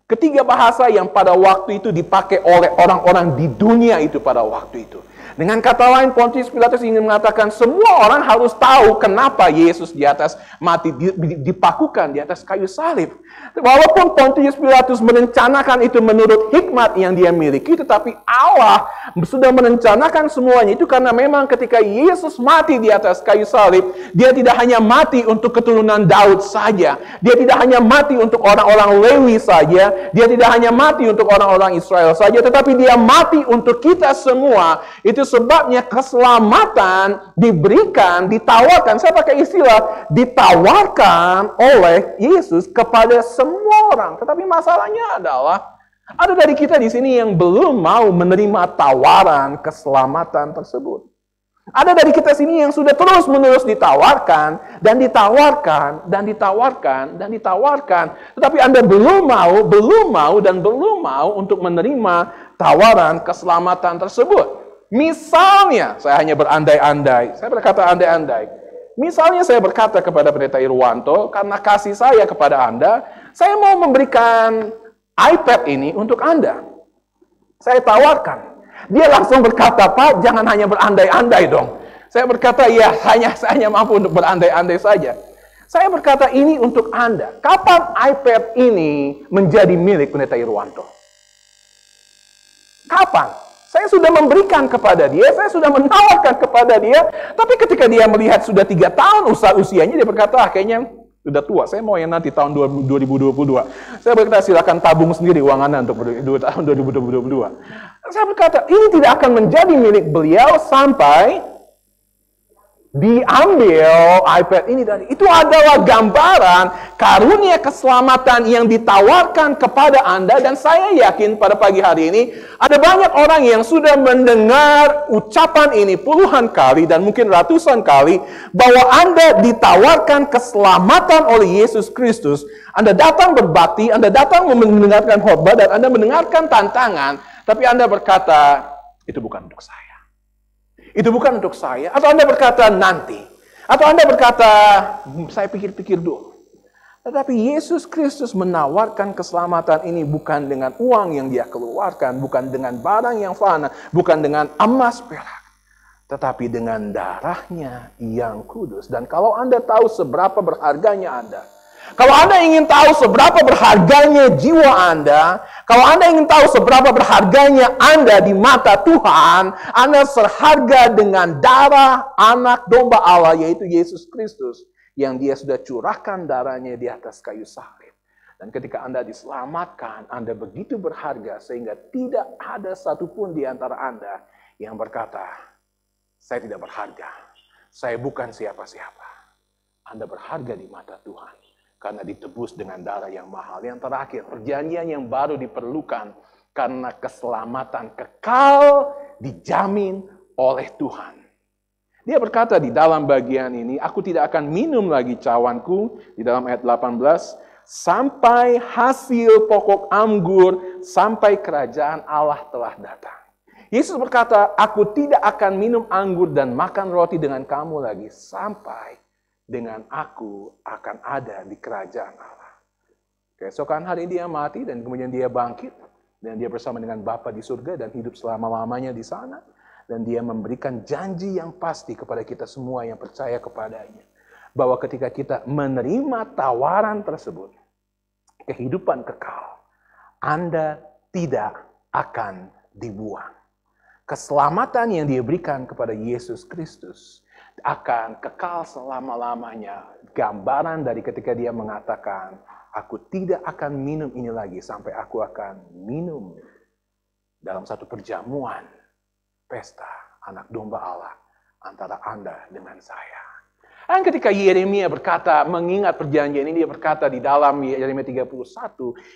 Ketiga bahasa yang pada waktu itu dipakai oleh orang-orang di dunia itu pada waktu itu. Dengan kata lain, Pontius Pilatus ingin mengatakan semua orang harus tahu kenapa Yesus di atas mati, dipakukan di atas kayu salib. Walaupun Pontius Pilatus merencanakan itu menurut hikmat yang dia miliki, tetapi Allah sudah merencanakan semuanya itu karena memang ketika Yesus mati di atas kayu salib, dia tidak hanya mati untuk keturunan Daud saja, dia tidak hanya mati untuk orang-orang Lewi saja, dia tidak hanya mati untuk orang-orang Israel saja, tetapi dia mati untuk kita semua. Itu sebabnya keselamatan diberikan, ditawarkan, saya pakai istilah, ditawarkan oleh Yesus kepada semua orang. Tetapi masalahnya adalah, ada dari kita di sini yang belum mau menerima tawaran keselamatan tersebut. Ada dari kita sini yang sudah terus-menerus ditawarkan, dan ditawarkan, dan ditawarkan, dan ditawarkan. Tetapi Anda belum mau untuk menerima tawaran keselamatan tersebut. Misalnya, saya hanya berandai-andai. Saya berkata andai-andai. Misalnya saya berkata kepada Pendeta Irwanto, karena kasih saya kepada Anda, saya mau memberikan iPad ini untuk Anda. Saya tawarkan. Dia langsung berkata, Pak, jangan hanya berandai-andai dong. Saya berkata, ya, saya hanya mampu untuk berandai-andai saja. Saya berkata, ini untuk Anda. Kapan iPad ini menjadi milik Pendeta Irwanto? Kapan? Saya sudah memberikan kepada dia, saya sudah menawarkan kepada dia, tapi ketika dia melihat sudah 3 tahun usianya, dia berkata, kayaknya sudah tua, saya mau yang nanti tahun 2022. Saya berkata, silakan tabung sendiri uang Anda untuk tahun 2022. Saya berkata, ini tidak akan menjadi milik beliau sampai diambil iPad ini dari. Itu adalah gambaran karunia keselamatan yang ditawarkan kepada Anda, dan saya yakin pada pagi hari ini ada banyak orang yang sudah mendengar ucapan ini puluhan kali dan mungkin ratusan kali, bahwa Anda ditawarkan keselamatan oleh Yesus Kristus. Anda datang berbakti, Anda datang mendengarkan khotbah, dan Anda mendengarkan tantangan, tapi Anda berkata, itu bukan untuk saya. Itu bukan untuk saya. Atau Anda berkata nanti. Atau Anda berkata, saya pikir-pikir dulu. Tetapi Yesus Kristus menawarkan keselamatan ini bukan dengan uang yang dia keluarkan, bukan dengan barang yang fana, bukan dengan emas perak, tetapi dengan darahnya yang kudus. Dan kalau Anda tahu seberapa berharganya Anda, kalau Anda ingin tahu seberapa berharganya jiwa Anda, kalau Anda ingin tahu seberapa berharganya Anda di mata Tuhan, Anda seharga dengan darah anak domba Allah, yaitu Yesus Kristus, yang dia sudah curahkan darahnya di atas kayu salib. Dan ketika Anda diselamatkan, Anda begitu berharga sehingga tidak ada satupun di antara Anda yang berkata, saya tidak berharga, saya bukan siapa-siapa. Anda berharga di mata Tuhan. Karena ditebus dengan darah yang mahal. Yang terakhir, perjanjian yang baru diperlukan karena keselamatan kekal dijamin oleh Tuhan. Dia berkata di dalam bagian ini, aku tidak akan minum lagi cawanku, di dalam ayat 18, sampai hasil pokok anggur, sampai kerajaan Allah telah datang. Yesus berkata, aku tidak akan minum anggur dan makan roti dengan kamu lagi, sampai dengan aku akan ada di kerajaan Allah. Keesokan hari dia mati dan kemudian dia bangkit. Dan dia bersama dengan Bapa di surga dan hidup selama-lamanya di sana. Dan dia memberikan janji yang pasti kepada kita semua yang percaya kepadanya. Bahwa ketika kita menerima tawaran tersebut, kehidupan kekal, Anda tidak akan dibuang. Keselamatan yang dia berikan kepada Yesus Kristus akan kekal selama-lamanya. Gambaran dari ketika dia mengatakan, aku tidak akan minum ini lagi sampai aku akan minum dalam satu perjamuan pesta anak domba Allah antara Anda dengan saya. Dan ketika Yeremia berkata, mengingat perjanjian ini, dia berkata di dalam Yeremia 31,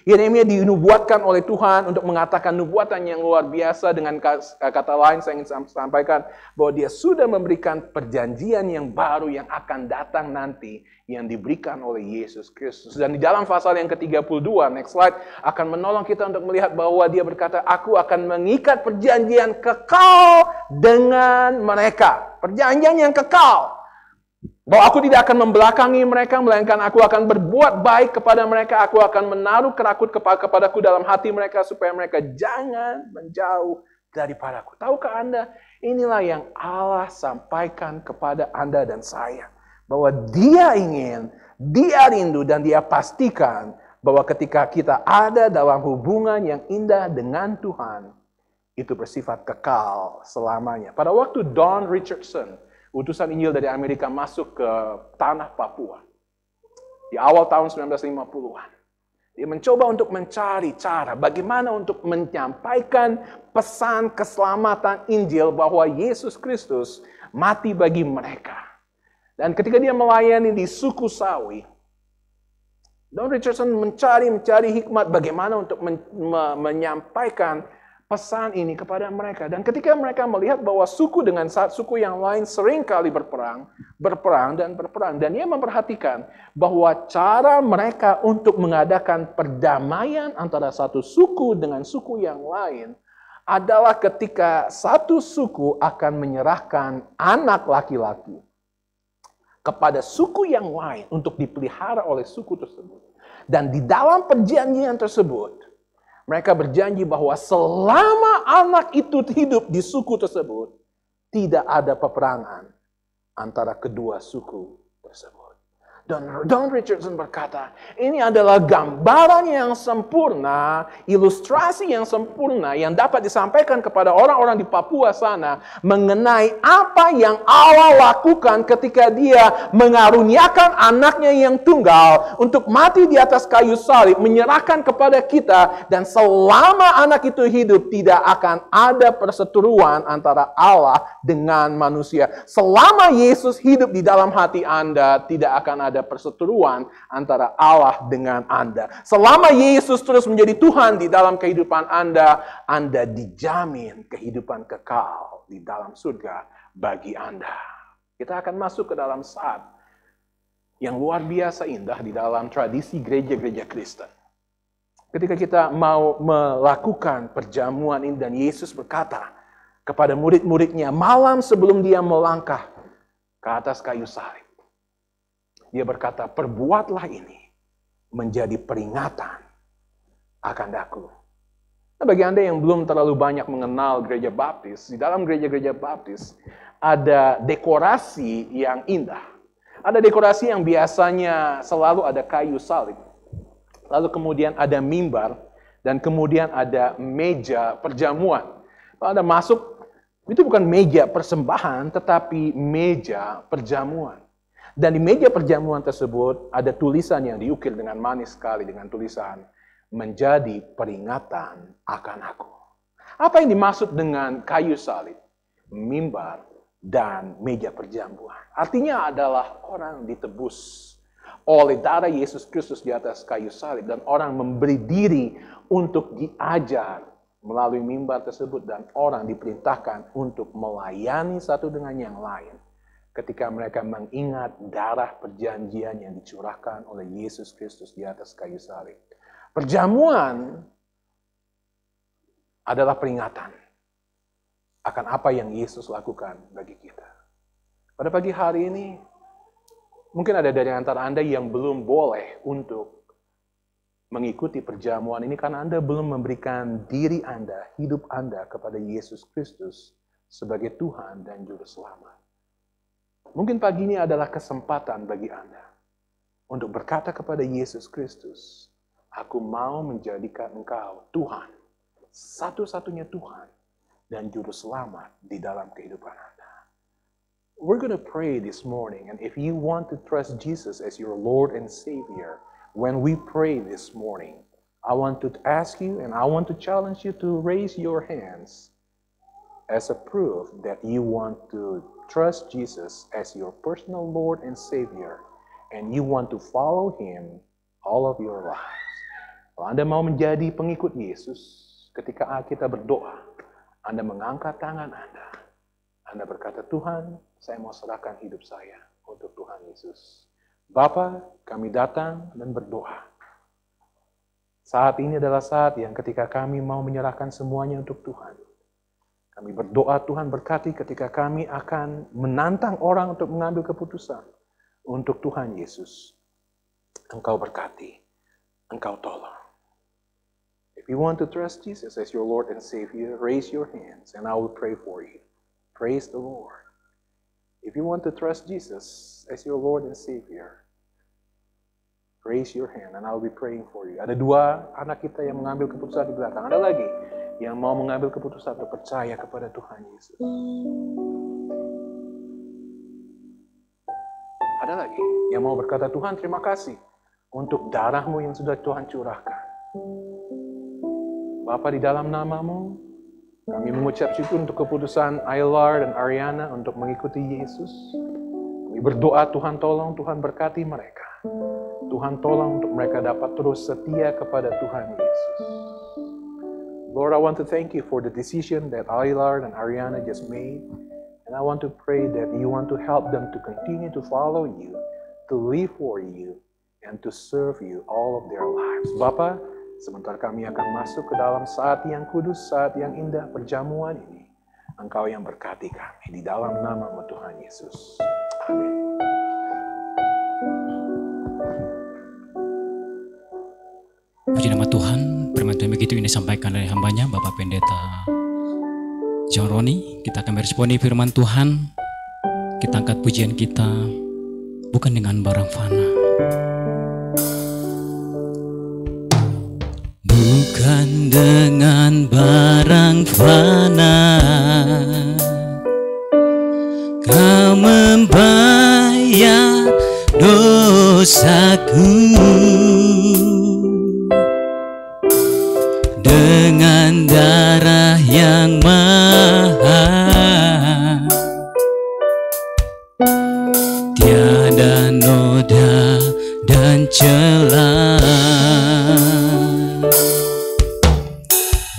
Yeremia dinubuatkan oleh Tuhan untuk mengatakan nubuatan yang luar biasa. Dengan kata lain, saya ingin sampaikan bahwa dia sudah memberikan perjanjian yang baru yang akan datang nanti, yang diberikan oleh Yesus Kristus. Dan di dalam pasal yang ke-32, next slide, akan menolong kita untuk melihat bahwa dia berkata, aku akan mengikat perjanjian kekal dengan mereka. Perjanjian yang kekal. Bahwa aku tidak akan membelakangi mereka, melainkan aku akan berbuat baik kepada mereka. Aku akan menaruh kerakut kepadaku dalam hati mereka, supaya mereka jangan menjauh daripadaku. Tahukah Anda, inilah yang Allah sampaikan kepada Anda dan saya. Bahwa Dia ingin, Dia rindu, dan Dia pastikan bahwa ketika kita ada dalam hubungan yang indah dengan Tuhan, itu bersifat kekal selamanya. Pada waktu Don Richardson, utusan Injil dari Amerika, masuk ke tanah Papua di awal tahun 1950-an. Dia mencoba untuk mencari cara bagaimana untuk menyampaikan pesan keselamatan Injil bahwa Yesus Kristus mati bagi mereka. Dan ketika dia melayani di suku Sawi, Don Richardson mencari hikmat bagaimana untuk menyampaikan pesan ini kepada mereka. Dan ketika mereka melihat bahwa suku dengan suku yang lain seringkali berperang. Dan dia memperhatikan bahwa cara mereka untuk mengadakan perdamaian antara satu suku dengan suku yang lain adalah ketika satu suku akan menyerahkan anak laki-laki kepada suku yang lain untuk dipelihara oleh suku tersebut. Dan di dalam perjanjian tersebut, mereka berjanji bahwa selama anak itu hidup di suku tersebut, tidak ada peperangan antara kedua suku tersebut. Dan Don Richardson berkata, ini adalah gambaran yang sempurna, ilustrasi yang sempurna yang dapat disampaikan kepada orang-orang di Papua sana mengenai apa yang Allah lakukan ketika Dia mengaruniakan anaknya yang tunggal untuk mati di atas kayu salib, menyerahkan kepada kita, dan selama anak itu hidup tidak akan ada perseteruan antara Allah dengan manusia. Selama Yesus hidup di dalam hati Anda, tidak akan ada perseteruan antara Allah dengan Anda. Selama Yesus terus menjadi Tuhan di dalam kehidupan Anda, Anda dijamin kehidupan kekal di dalam surga bagi Anda. Kita akan masuk ke dalam saat yang luar biasa indah di dalam tradisi gereja-gereja Kristen. Ketika kita mau melakukan perjamuan ini dan Yesus berkata kepada murid-muridnya malam sebelum Dia melangkah ke atas kayu salib. Dia berkata, perbuatlah ini menjadi peringatan akan aku. Nah, bagi Anda yang belum terlalu banyak mengenal gereja baptis, di dalam gereja-gereja baptis ada dekorasi yang indah. Ada dekorasi yang biasanya selalu ada kayu salib. Lalu kemudian ada mimbar, dan kemudian ada meja perjamuan. Kalau Anda masuk, itu bukan meja persembahan, tetapi meja perjamuan. Dan di meja perjamuan tersebut ada tulisan yang diukir dengan manis sekali, dengan tulisan menjadi peringatan akan aku. Apa yang dimaksud dengan kayu salib, mimbar, dan meja perjamuan? Artinya adalah orang ditebus oleh darah Yesus Kristus di atas kayu salib, dan orang memberi diri untuk diajar melalui mimbar tersebut, dan orang diperintahkan untuk melayani satu dengan yang lain. Ketika mereka mengingat darah perjanjian yang dicurahkan oleh Yesus Kristus di atas kayu salib. Perjamuan adalah peringatan akan apa yang Yesus lakukan bagi kita. Pada pagi hari ini, mungkin ada dari antara Anda yang belum boleh untuk mengikuti perjamuan ini karena Anda belum memberikan diri Anda, hidup Anda kepada Yesus Kristus sebagai Tuhan dan Juru Selamat. Mungkin pagi ini adalah kesempatan bagi Anda untuk berkata kepada Yesus Kristus, aku mau menjadikan Engkau Tuhan, satu-satunya Tuhan dan Juru Selamat di dalam kehidupan Anda. We're going to pray this morning, and if you want to trust Jesus as your Lord and Savior, when we pray this morning, I want to ask you and I want to challenge you to raise your hands as a proof that you want to trust Jesus as your personal Lord and Savior, and you want to follow Him all of your lives. Kalau Anda mau menjadi pengikut Yesus, ketika kita berdoa, Anda mengangkat tangan Anda. Anda berkata, Tuhan, saya mau serahkan hidup saya untuk Tuhan Yesus. Bapa, kami datang dan berdoa. Saat ini adalah saat yang ketika kami mau menyerahkan semuanya untuk Tuhan. Kami berdoa Tuhan berkati ketika kami akan menantang orang untuk mengambil keputusan. untuk Tuhan Yesus. Engkau berkati, Engkau tolong. If you want to trust Jesus as your Lord and Savior, raise your hands and I will pray for you. Praise the Lord. If you want to trust Jesus as your Lord and Savior, raise your hand and I will be praying for you. Ada 2 anak kita yang mengambil keputusan di belakang. Ada lagi yang mau mengambil keputusan untuk percaya kepada Tuhan Yesus. Ada lagi yang mau berkata, Tuhan terima kasih untuk darah-Mu yang sudah Tuhan curahkan. Bapa, di dalam nama-Mu, kami mengucap syukur untuk keputusan Aylar dan Ariana untuk mengikuti Yesus. Kami berdoa, Tuhan tolong, Tuhan berkati mereka. Tuhan tolong untuk mereka dapat terus setia kepada Tuhan Yesus. Lord, I want to thank you for the decision that Aylar and Ariana just made. And I want to pray that you want to help them to continue to follow you, to live for you, and to serve you all of their lives. Bapa, sebentar kami akan masuk ke dalam saat yang kudus, saat yang indah perjamuan ini. Engkau yang berkati kami di dalam nama-Mu Tuhan Yesus. Amin. Puji nama Tuhan, firman Tuhan begitu ini disampaikan dari hambanya Bapak Pendeta John Roni. Kita akan meresponi firman Tuhan. Kita angkat pujian kita bukan dengan barang fana. Bukan dengan barang fana Kau membayar dosaku, dengan darah yang mahal, tiada noda dan celah.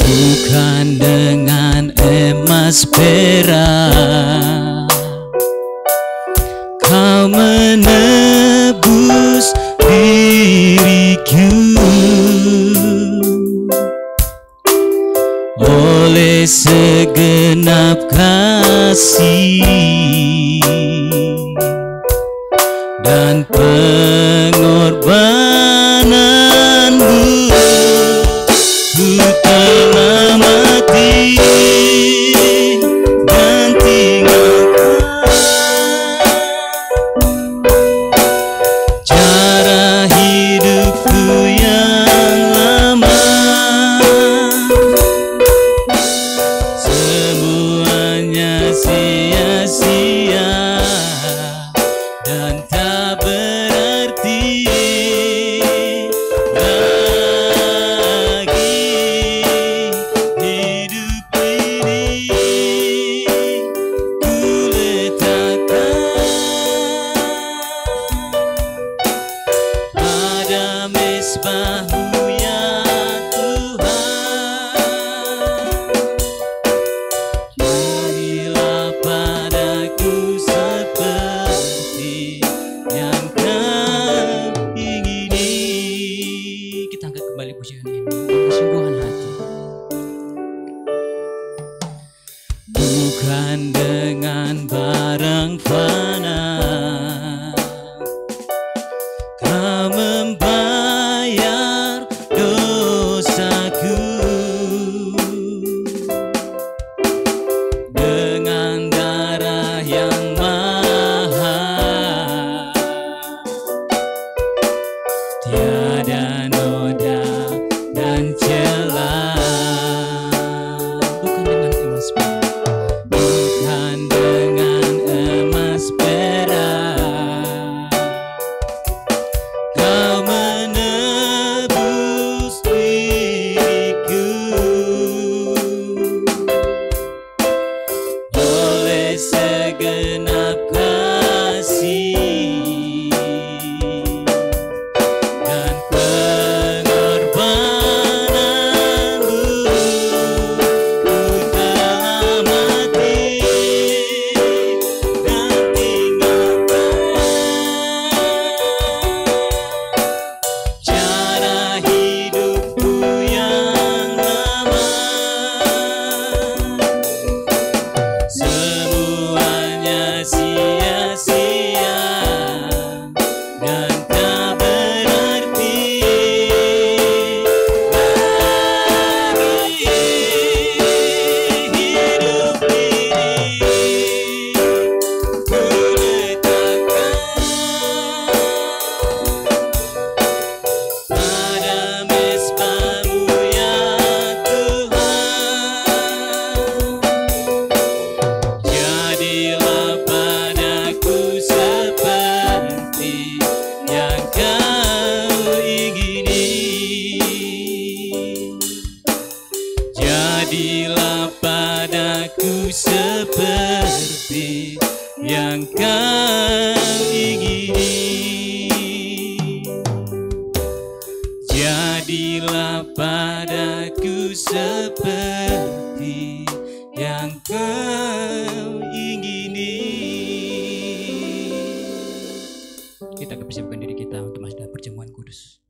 Bukan dengan emas perak Kau menebus diriku, oleh segenap kasih dan pengorbananmu. Ku telah mati dan tinggalkan cara hidupku yang lama. Semuanya sia-sia dan tak berarti lagi. Hidup ini ku letakkan pada mezbah-Mu ya Tuhan. Jadilah padaku seperti yang Kau ingini. Kita angkat kembali pujian ini dengan kesungguhan hati. Bukan dengan barang fana Kau membayar dosaku, dengan darah yang mahal, tiada noda dan celah. Bukan dengan emas perak, bukan dengan emas perak Kau menebus diriku, oleh segenap kasih dan pengorbananmu. Ku telah mati dan tinggalkan cara hidupku yang lama. Semuanya seperti yang Kau ingini. Jadilah padaku seperti yang Kau ingini. Kita persiapkan diri kita untuk masuk dalam perjamuan kudus.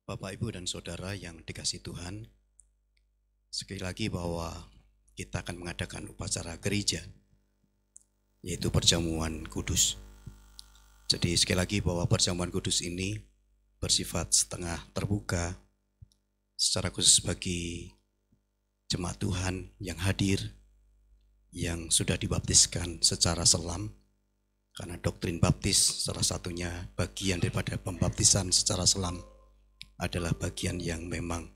Bapak, Ibu, dan Saudara yang dikasihi Tuhan, sekali lagi bahwa kita akan mengadakan upacara gereja, yaitu perjamuan kudus. Jadi sekali lagi bahwa perjamuan kudus ini bersifat setengah terbuka, secara khusus bagi jemaat Tuhan yang hadir, yang sudah dibaptiskan secara selam, karena doktrin baptis salah satunya bagian daripada pembaptisan secara selam adalah bagian yang memang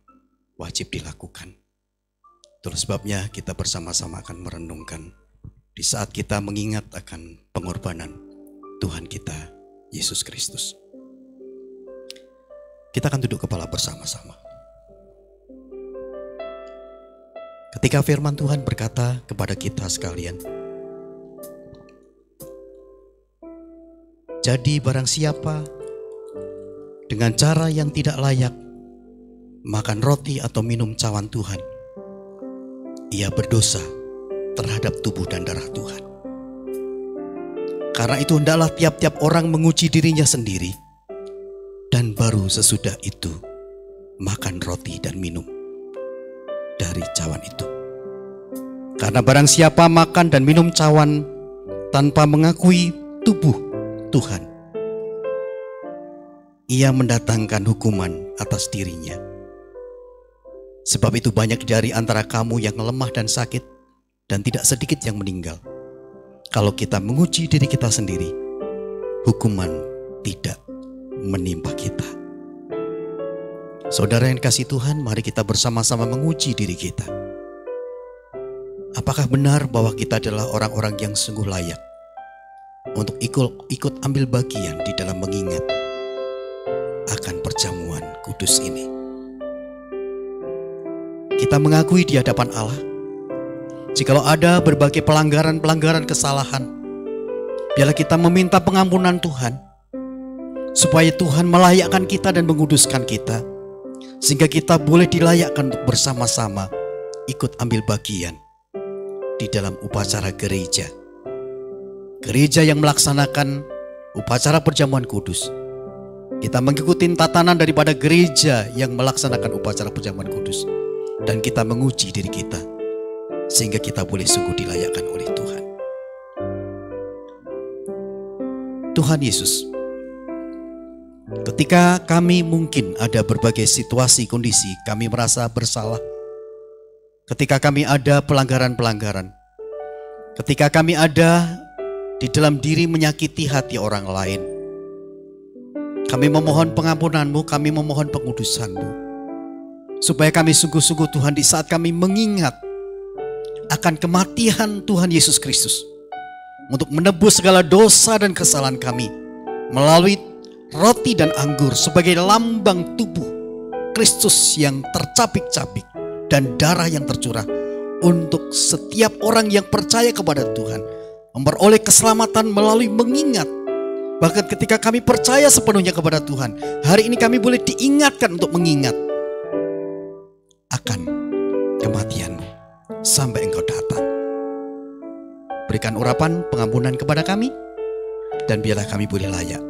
wajib dilakukan. Itulah sebabnya kita bersama-sama akan merenungkan di saat kita mengingat akan pengorbanan Tuhan kita, Yesus Kristus. Kita akan duduk kepala bersama-sama. Ketika firman Tuhan berkata kepada kita sekalian, jadi barang siapa dengan cara yang tidak layak makan roti atau minum cawan Tuhan, ia berdosa terhadap tubuh dan darah Tuhan. Karena itu hendaklah tiap-tiap orang menguji dirinya sendiri, dan baru sesudah itu makan roti dan minum dari cawan itu. Karena barang siapa makan dan minum cawan tanpa mengakui tubuh Tuhan, ia mendatangkan hukuman atas dirinya. Sebab itu banyak dari antara kamu yang lemah dan sakit, dan tidak sedikit yang meninggal. Kalau kita menguji diri kita sendiri, hukuman tidak menimpa kita. Saudara yang dikasihi Tuhan, mari kita bersama-sama menguji diri kita. Apakah benar bahwa kita adalah orang-orang yang sungguh layak untuk ikut ambil bagian di dalam mengingat akan perjamuan kudus ini? Kita mengakui di hadapan Allah, jikalau ada berbagai pelanggaran-pelanggaran kesalahan, biarlah kita meminta pengampunan Tuhan, supaya Tuhan melayakkan kita dan menguduskan kita, sehingga kita boleh dilayakkan untuk bersama-sama ikut ambil bagian di dalam upacara gereja. Gereja yang melaksanakan upacara perjamuan kudus. Kita mengikuti tatanan daripada gereja yang melaksanakan upacara perjamuan kudus. Dan kita menguji diri kita, sehingga kita boleh sungguh dilayakkan oleh Tuhan. Tuhan Yesus, ketika kami mungkin ada berbagai situasi, kondisi, kami merasa bersalah. Ketika kami ada pelanggaran-pelanggaran. Ketika kami ada di dalam diri menyakiti hati orang lain. Kami memohon pengampunan-Mu, kami memohon pengudusan-Mu. Supaya kami sungguh-sungguh Tuhan, di saat kami mengingat akan kematian Tuhan Yesus Kristus untuk menebus segala dosa dan kesalahan kami melalui roti dan anggur sebagai lambang tubuh Kristus yang tercapik-capik dan darah yang tercurah untuk setiap orang yang percaya kepada Tuhan memperoleh keselamatan melalui mengingat. Bahkan ketika kami percaya sepenuhnya kepada Tuhan, hari ini kami boleh diingatkan untuk mengingat akan kematian-Mu sampai Engkau datang. Berikan urapan pengampunan kepada kami, dan biarlah kami boleh layak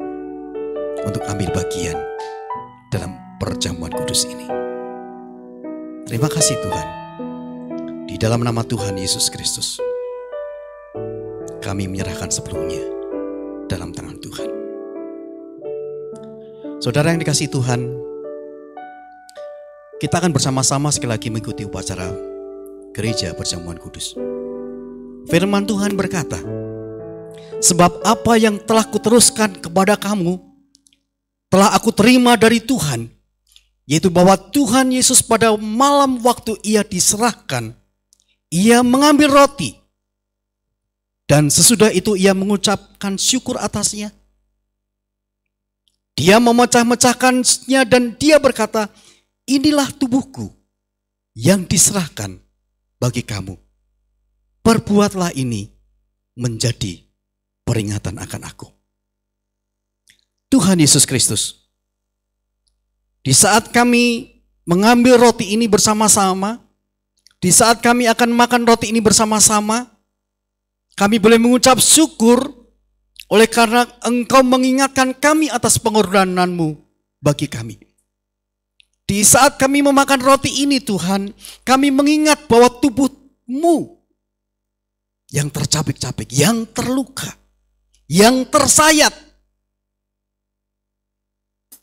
untuk ambil bagian dalam perjamuan kudus ini. Terima kasih Tuhan. Di dalam nama Tuhan Yesus Kristus, kami menyerahkan sepenuhnya dalam tangan Tuhan. Saudara yang dikasihi Tuhan, kita akan bersama-sama sekali lagi mengikuti upacara gereja perjamuan kudus. Firman Tuhan berkata, sebab apa yang telah kuteruskan kepada kamu, telah aku terima dari Tuhan, Yaitu bahwa Tuhan Yesus pada malam waktu ia diserahkan, ia mengambil roti. Dan sesudah itu ia mengucapkan syukur atasnya. Dia memecah-mecahkannya dan dia berkata, inilah tubuhku yang diserahkan bagi kamu. Perbuatlah ini menjadi peringatan akan aku. Tuhan Yesus Kristus, di saat kami mengambil roti ini bersama-sama, di saat kami akan makan roti ini bersama-sama, kami boleh mengucap syukur oleh karena Engkau mengingatkan kami atas pengorbanan-Mu bagi kami. Di saat kami memakan roti ini Tuhan, kami mengingat bahwa tubuh-Mu yang tercapik-capik, yang terluka, yang tersayat,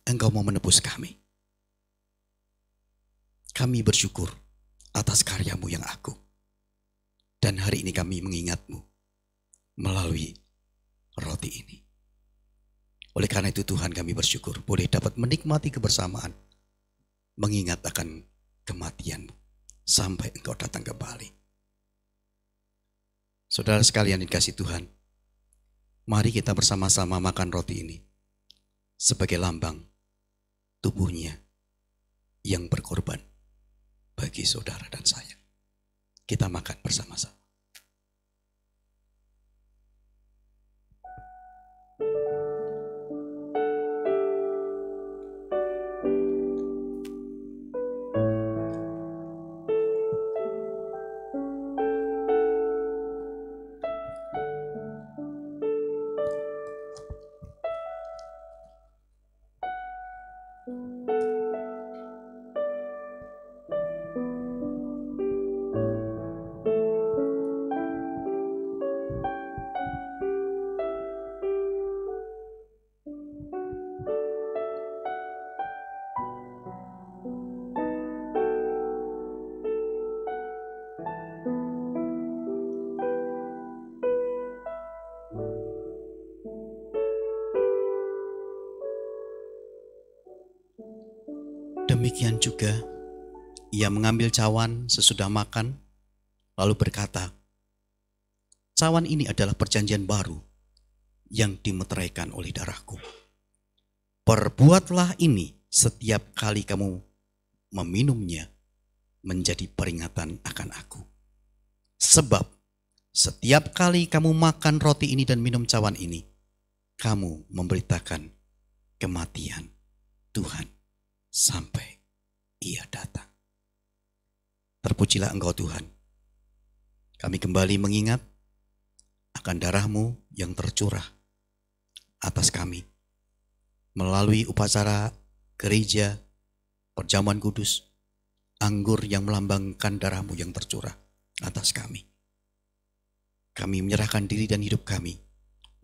Engkau mau menebus kami. Kami bersyukur atas karya-Mu yang agung. Dan hari ini kami mengingat-Mu melalui roti ini. Oleh karena itu Tuhan kami bersyukur boleh dapat menikmati kebersamaan. Mengingat akan kematian-Mu sampai Engkau datang kembali. Saudara sekalian dikasihi Tuhan, mari kita bersama-sama makan roti ini sebagai lambang tubuh-Nya yang berkorban bagi saudara dan saya. Kita makan bersama-sama. Demikian juga, ia mengambil cawan sesudah makan, lalu berkata, cawan ini adalah perjanjian baru yang dimeteraikan oleh darahku. Perbuatlah ini setiap kali kamu meminumnya menjadi peringatan akan aku. Sebab setiap kali kamu makan roti ini dan minum cawan ini, kamu memberitakan kematian Tuhan sampai Ia datang. Terpujilah Engkau Tuhan. Kami kembali mengingat akan darah-Mu yang tercurah atas kami melalui upacara gereja, perjamuan kudus, anggur yang melambangkan darah-Mu yang tercurah atas kami. Kami menyerahkan diri dan hidup kami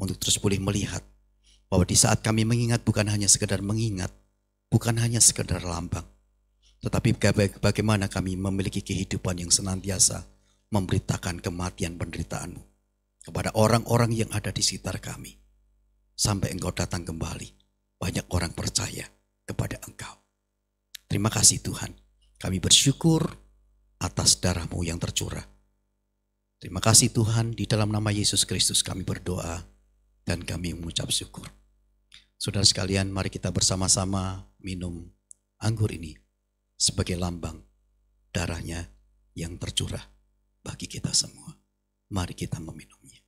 untuk terus boleh melihat bahwa di saat kami mengingat bukan hanya sekedar mengingat, bukan hanya sekedar lambang, tetapi bagaimana kami memiliki kehidupan yang senantiasa memberitakan kematian penderitaan-Mu kepada orang-orang yang ada di sekitar kami. Sampai Engkau datang kembali, banyak orang percaya kepada Engkau. Terima kasih Tuhan, kami bersyukur atas darah-Mu yang tercurah. Terima kasih Tuhan, di dalam nama Yesus Kristus kami berdoa dan kami mengucap syukur. Saudara sekalian, mari kita bersama-sama minum anggur ini sebagai lambang darah-Nya yang tercurah bagi kita semua. Mari kita meminumnya.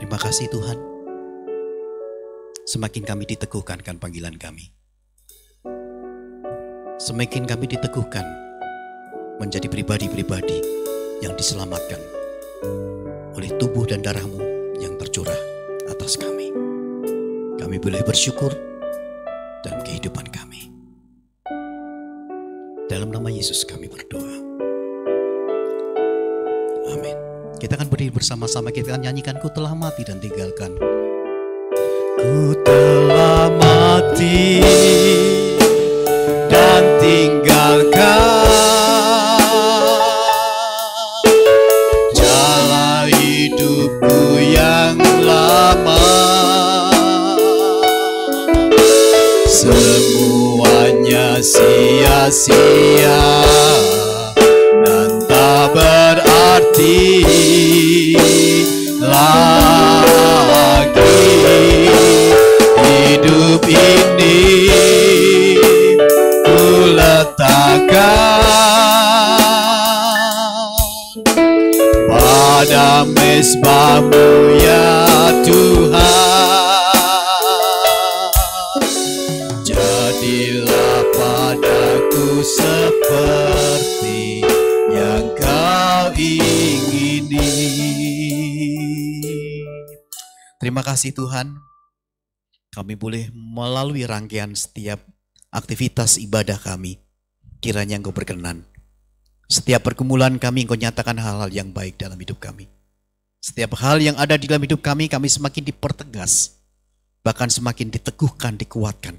Terima kasih Tuhan. Semakin kami diteguhkan kan panggilan kami. Semakin kami diteguhkan menjadi pribadi-pribadi yang diselamatkan oleh tubuh dan darah-Mu yang tercurah atas kami. Kami boleh bersyukur dalam kehidupan kami. Dalam nama Yesus kami berdoa. Amin. Kita akan berdiri bersama-sama, kita akan nyanyikan Ku Telah Mati dan Tinggalkan. Ku telah mati dan tinggal jalan hidupku yang lama. Semuanya sia-sia dan tak berarti lagi. Hidup ini ku letakkan pada mezbah-Mu ya Tuhan. Jadilah padaku seperti yang Kau ingini. Terima kasih Tuhan, kami boleh melalui rangkaian setiap aktivitas ibadah kami, kiranya Engkau berkenan. Setiap pergumulan kami Engkau nyatakan hal-hal yang baik dalam hidup kami. Setiap hal yang ada di dalam hidup kami semakin dipertegas, bahkan semakin diteguhkan, dikuatkan,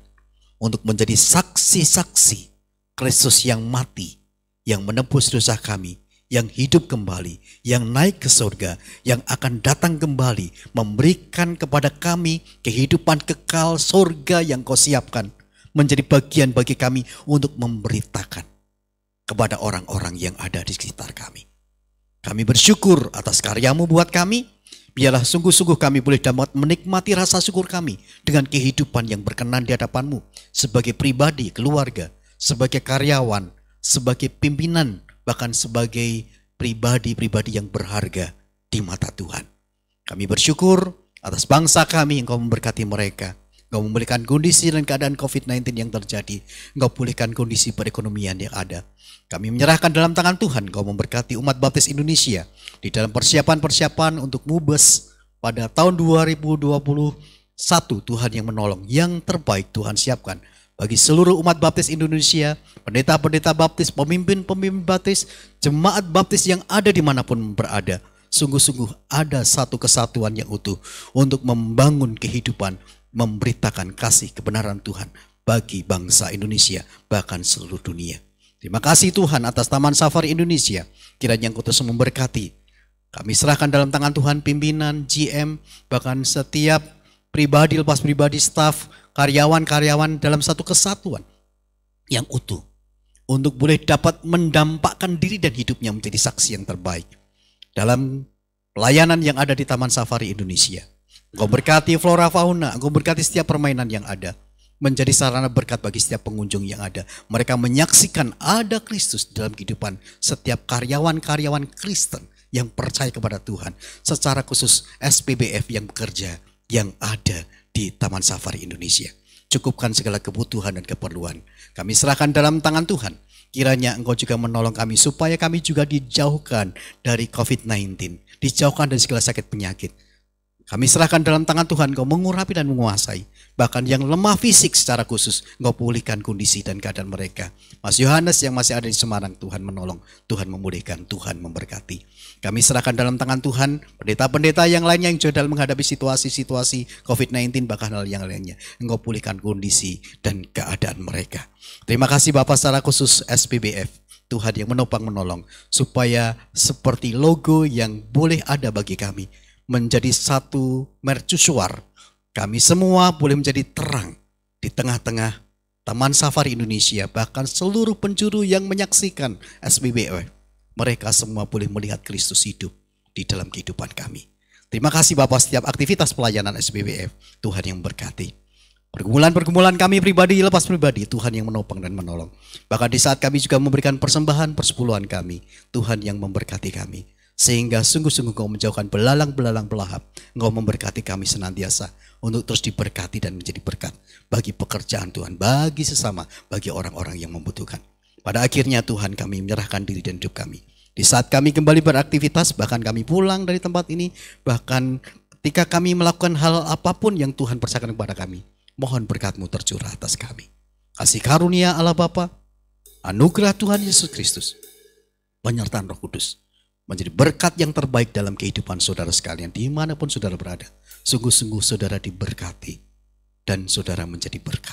untuk menjadi saksi-saksi Kristus yang mati, yang menebus dosa kami, yang hidup kembali, yang naik ke surga, yang akan datang kembali, memberikan kepada kami kehidupan kekal surga yang Kau siapkan, menjadi bagian bagi kami untuk memberitakan kepada orang-orang yang ada di sekitar kami. Kami bersyukur atas karya-Mu buat kami. Biarlah sungguh-sungguh kami boleh dapat menikmati rasa syukur kami dengan kehidupan yang berkenan di hadapan-Mu, sebagai pribadi, keluarga, sebagai karyawan, sebagai pimpinan, bahkan sebagai pribadi-pribadi yang berharga di mata Tuhan. Kami bersyukur atas bangsa kami, Engkau memberkati mereka. Engkau memulihkan kondisi dan keadaan COVID-19 yang terjadi. Engkau pulihkan kondisi perekonomian yang ada. Kami menyerahkan dalam tangan Tuhan. Engkau memberkati umat baptis Indonesia di dalam persiapan-persiapan untuk mubes pada tahun 2021. Tuhan yang menolong, yang terbaik Tuhan siapkan bagi seluruh umat baptis Indonesia, pendeta-pendeta baptis, pemimpin-pemimpin baptis, jemaat baptis yang ada dimanapun berada. Sungguh-sungguh ada satu kesatuan yang utuh untuk membangun kehidupan, memberitakan kasih kebenaran Tuhan bagi bangsa Indonesia, bahkan seluruh dunia. Terima kasih Tuhan atas Taman Safari Indonesia. Kiranya Engkau terus memberkati. Kami serahkan dalam tangan Tuhan pimpinan, GM, bahkan setiap pribadi, lepas pribadi, staf, karyawan-karyawan dalam satu kesatuan yang utuh, untuk boleh dapat mendampakkan diri dan hidupnya menjadi saksi yang terbaik dalam pelayanan yang ada di Taman Safari Indonesia. Engkau berkati flora fauna, Engkau berkati setiap permainan yang ada, menjadi sarana berkat bagi setiap pengunjung yang ada. Mereka menyaksikan ada Kristus dalam kehidupan setiap karyawan-karyawan Kristen yang percaya kepada Tuhan, secara khusus SPBF yang bekerja, yang ada di Taman Safari Indonesia. Cukupkan segala kebutuhan dan keperluan. Kami serahkan dalam tangan Tuhan. Kiranya Engkau juga menolong kami supaya kami juga dijauhkan dari COVID-19, dijauhkan dari segala sakit penyakit. Kami serahkan dalam tangan Tuhan, Engkau mengurapi dan menguasai. Bahkan yang lemah fisik secara khusus, Engkau pulihkan kondisi dan keadaan mereka. Mas Yohanes yang masih ada di Semarang, Tuhan menolong, Tuhan memulihkan, Tuhan memberkati. Kami serahkan dalam tangan Tuhan, pendeta-pendeta yang lainnya yang juga dalam menghadapi situasi-situasi COVID-19, bahkan hal yang lainnya. Engkau pulihkan kondisi dan keadaan mereka. Terima kasih Bapak secara khusus SPBF. Tuhan yang menopang menolong, supaya seperti logo yang boleh ada bagi kami, menjadi satu mercusuar. Kami semua boleh menjadi terang di tengah-tengah Taman Safari Indonesia, bahkan seluruh penjuru yang menyaksikan SPBF. Mereka semua boleh melihat Kristus hidup di dalam kehidupan kami. Terima kasih Bapak setiap aktivitas pelayanan SPBF. Tuhan yang berkati. Pergumulan-pergumulan kami pribadi, lepas pribadi, Tuhan yang menopang dan menolong. Bahkan di saat kami juga memberikan persembahan persepuluhan kami, Tuhan yang memberkati kami. Sehingga sungguh-sungguh Engkau menjauhkan belalang-belalang pelahap. Engkau memberkati kami senantiasa untuk terus diberkati dan menjadi berkat bagi pekerjaan Tuhan, bagi sesama, bagi orang-orang yang membutuhkan. Pada akhirnya Tuhan, kami menyerahkan diri dan hidup kami. Di saat kami kembali beraktivitas, bahkan kami pulang dari tempat ini, bahkan ketika kami melakukan hal apapun yang Tuhan percayakan kepada kami, mohon berkat-Mu tercurah atas kami. Kasih karunia Allah Bapa, anugerah Tuhan Yesus Kristus, penyertaan Roh Kudus, menjadi berkat yang terbaik dalam kehidupan saudara sekalian dimanapun saudara berada. Sungguh-sungguh saudara diberkati dan saudara menjadi berkat.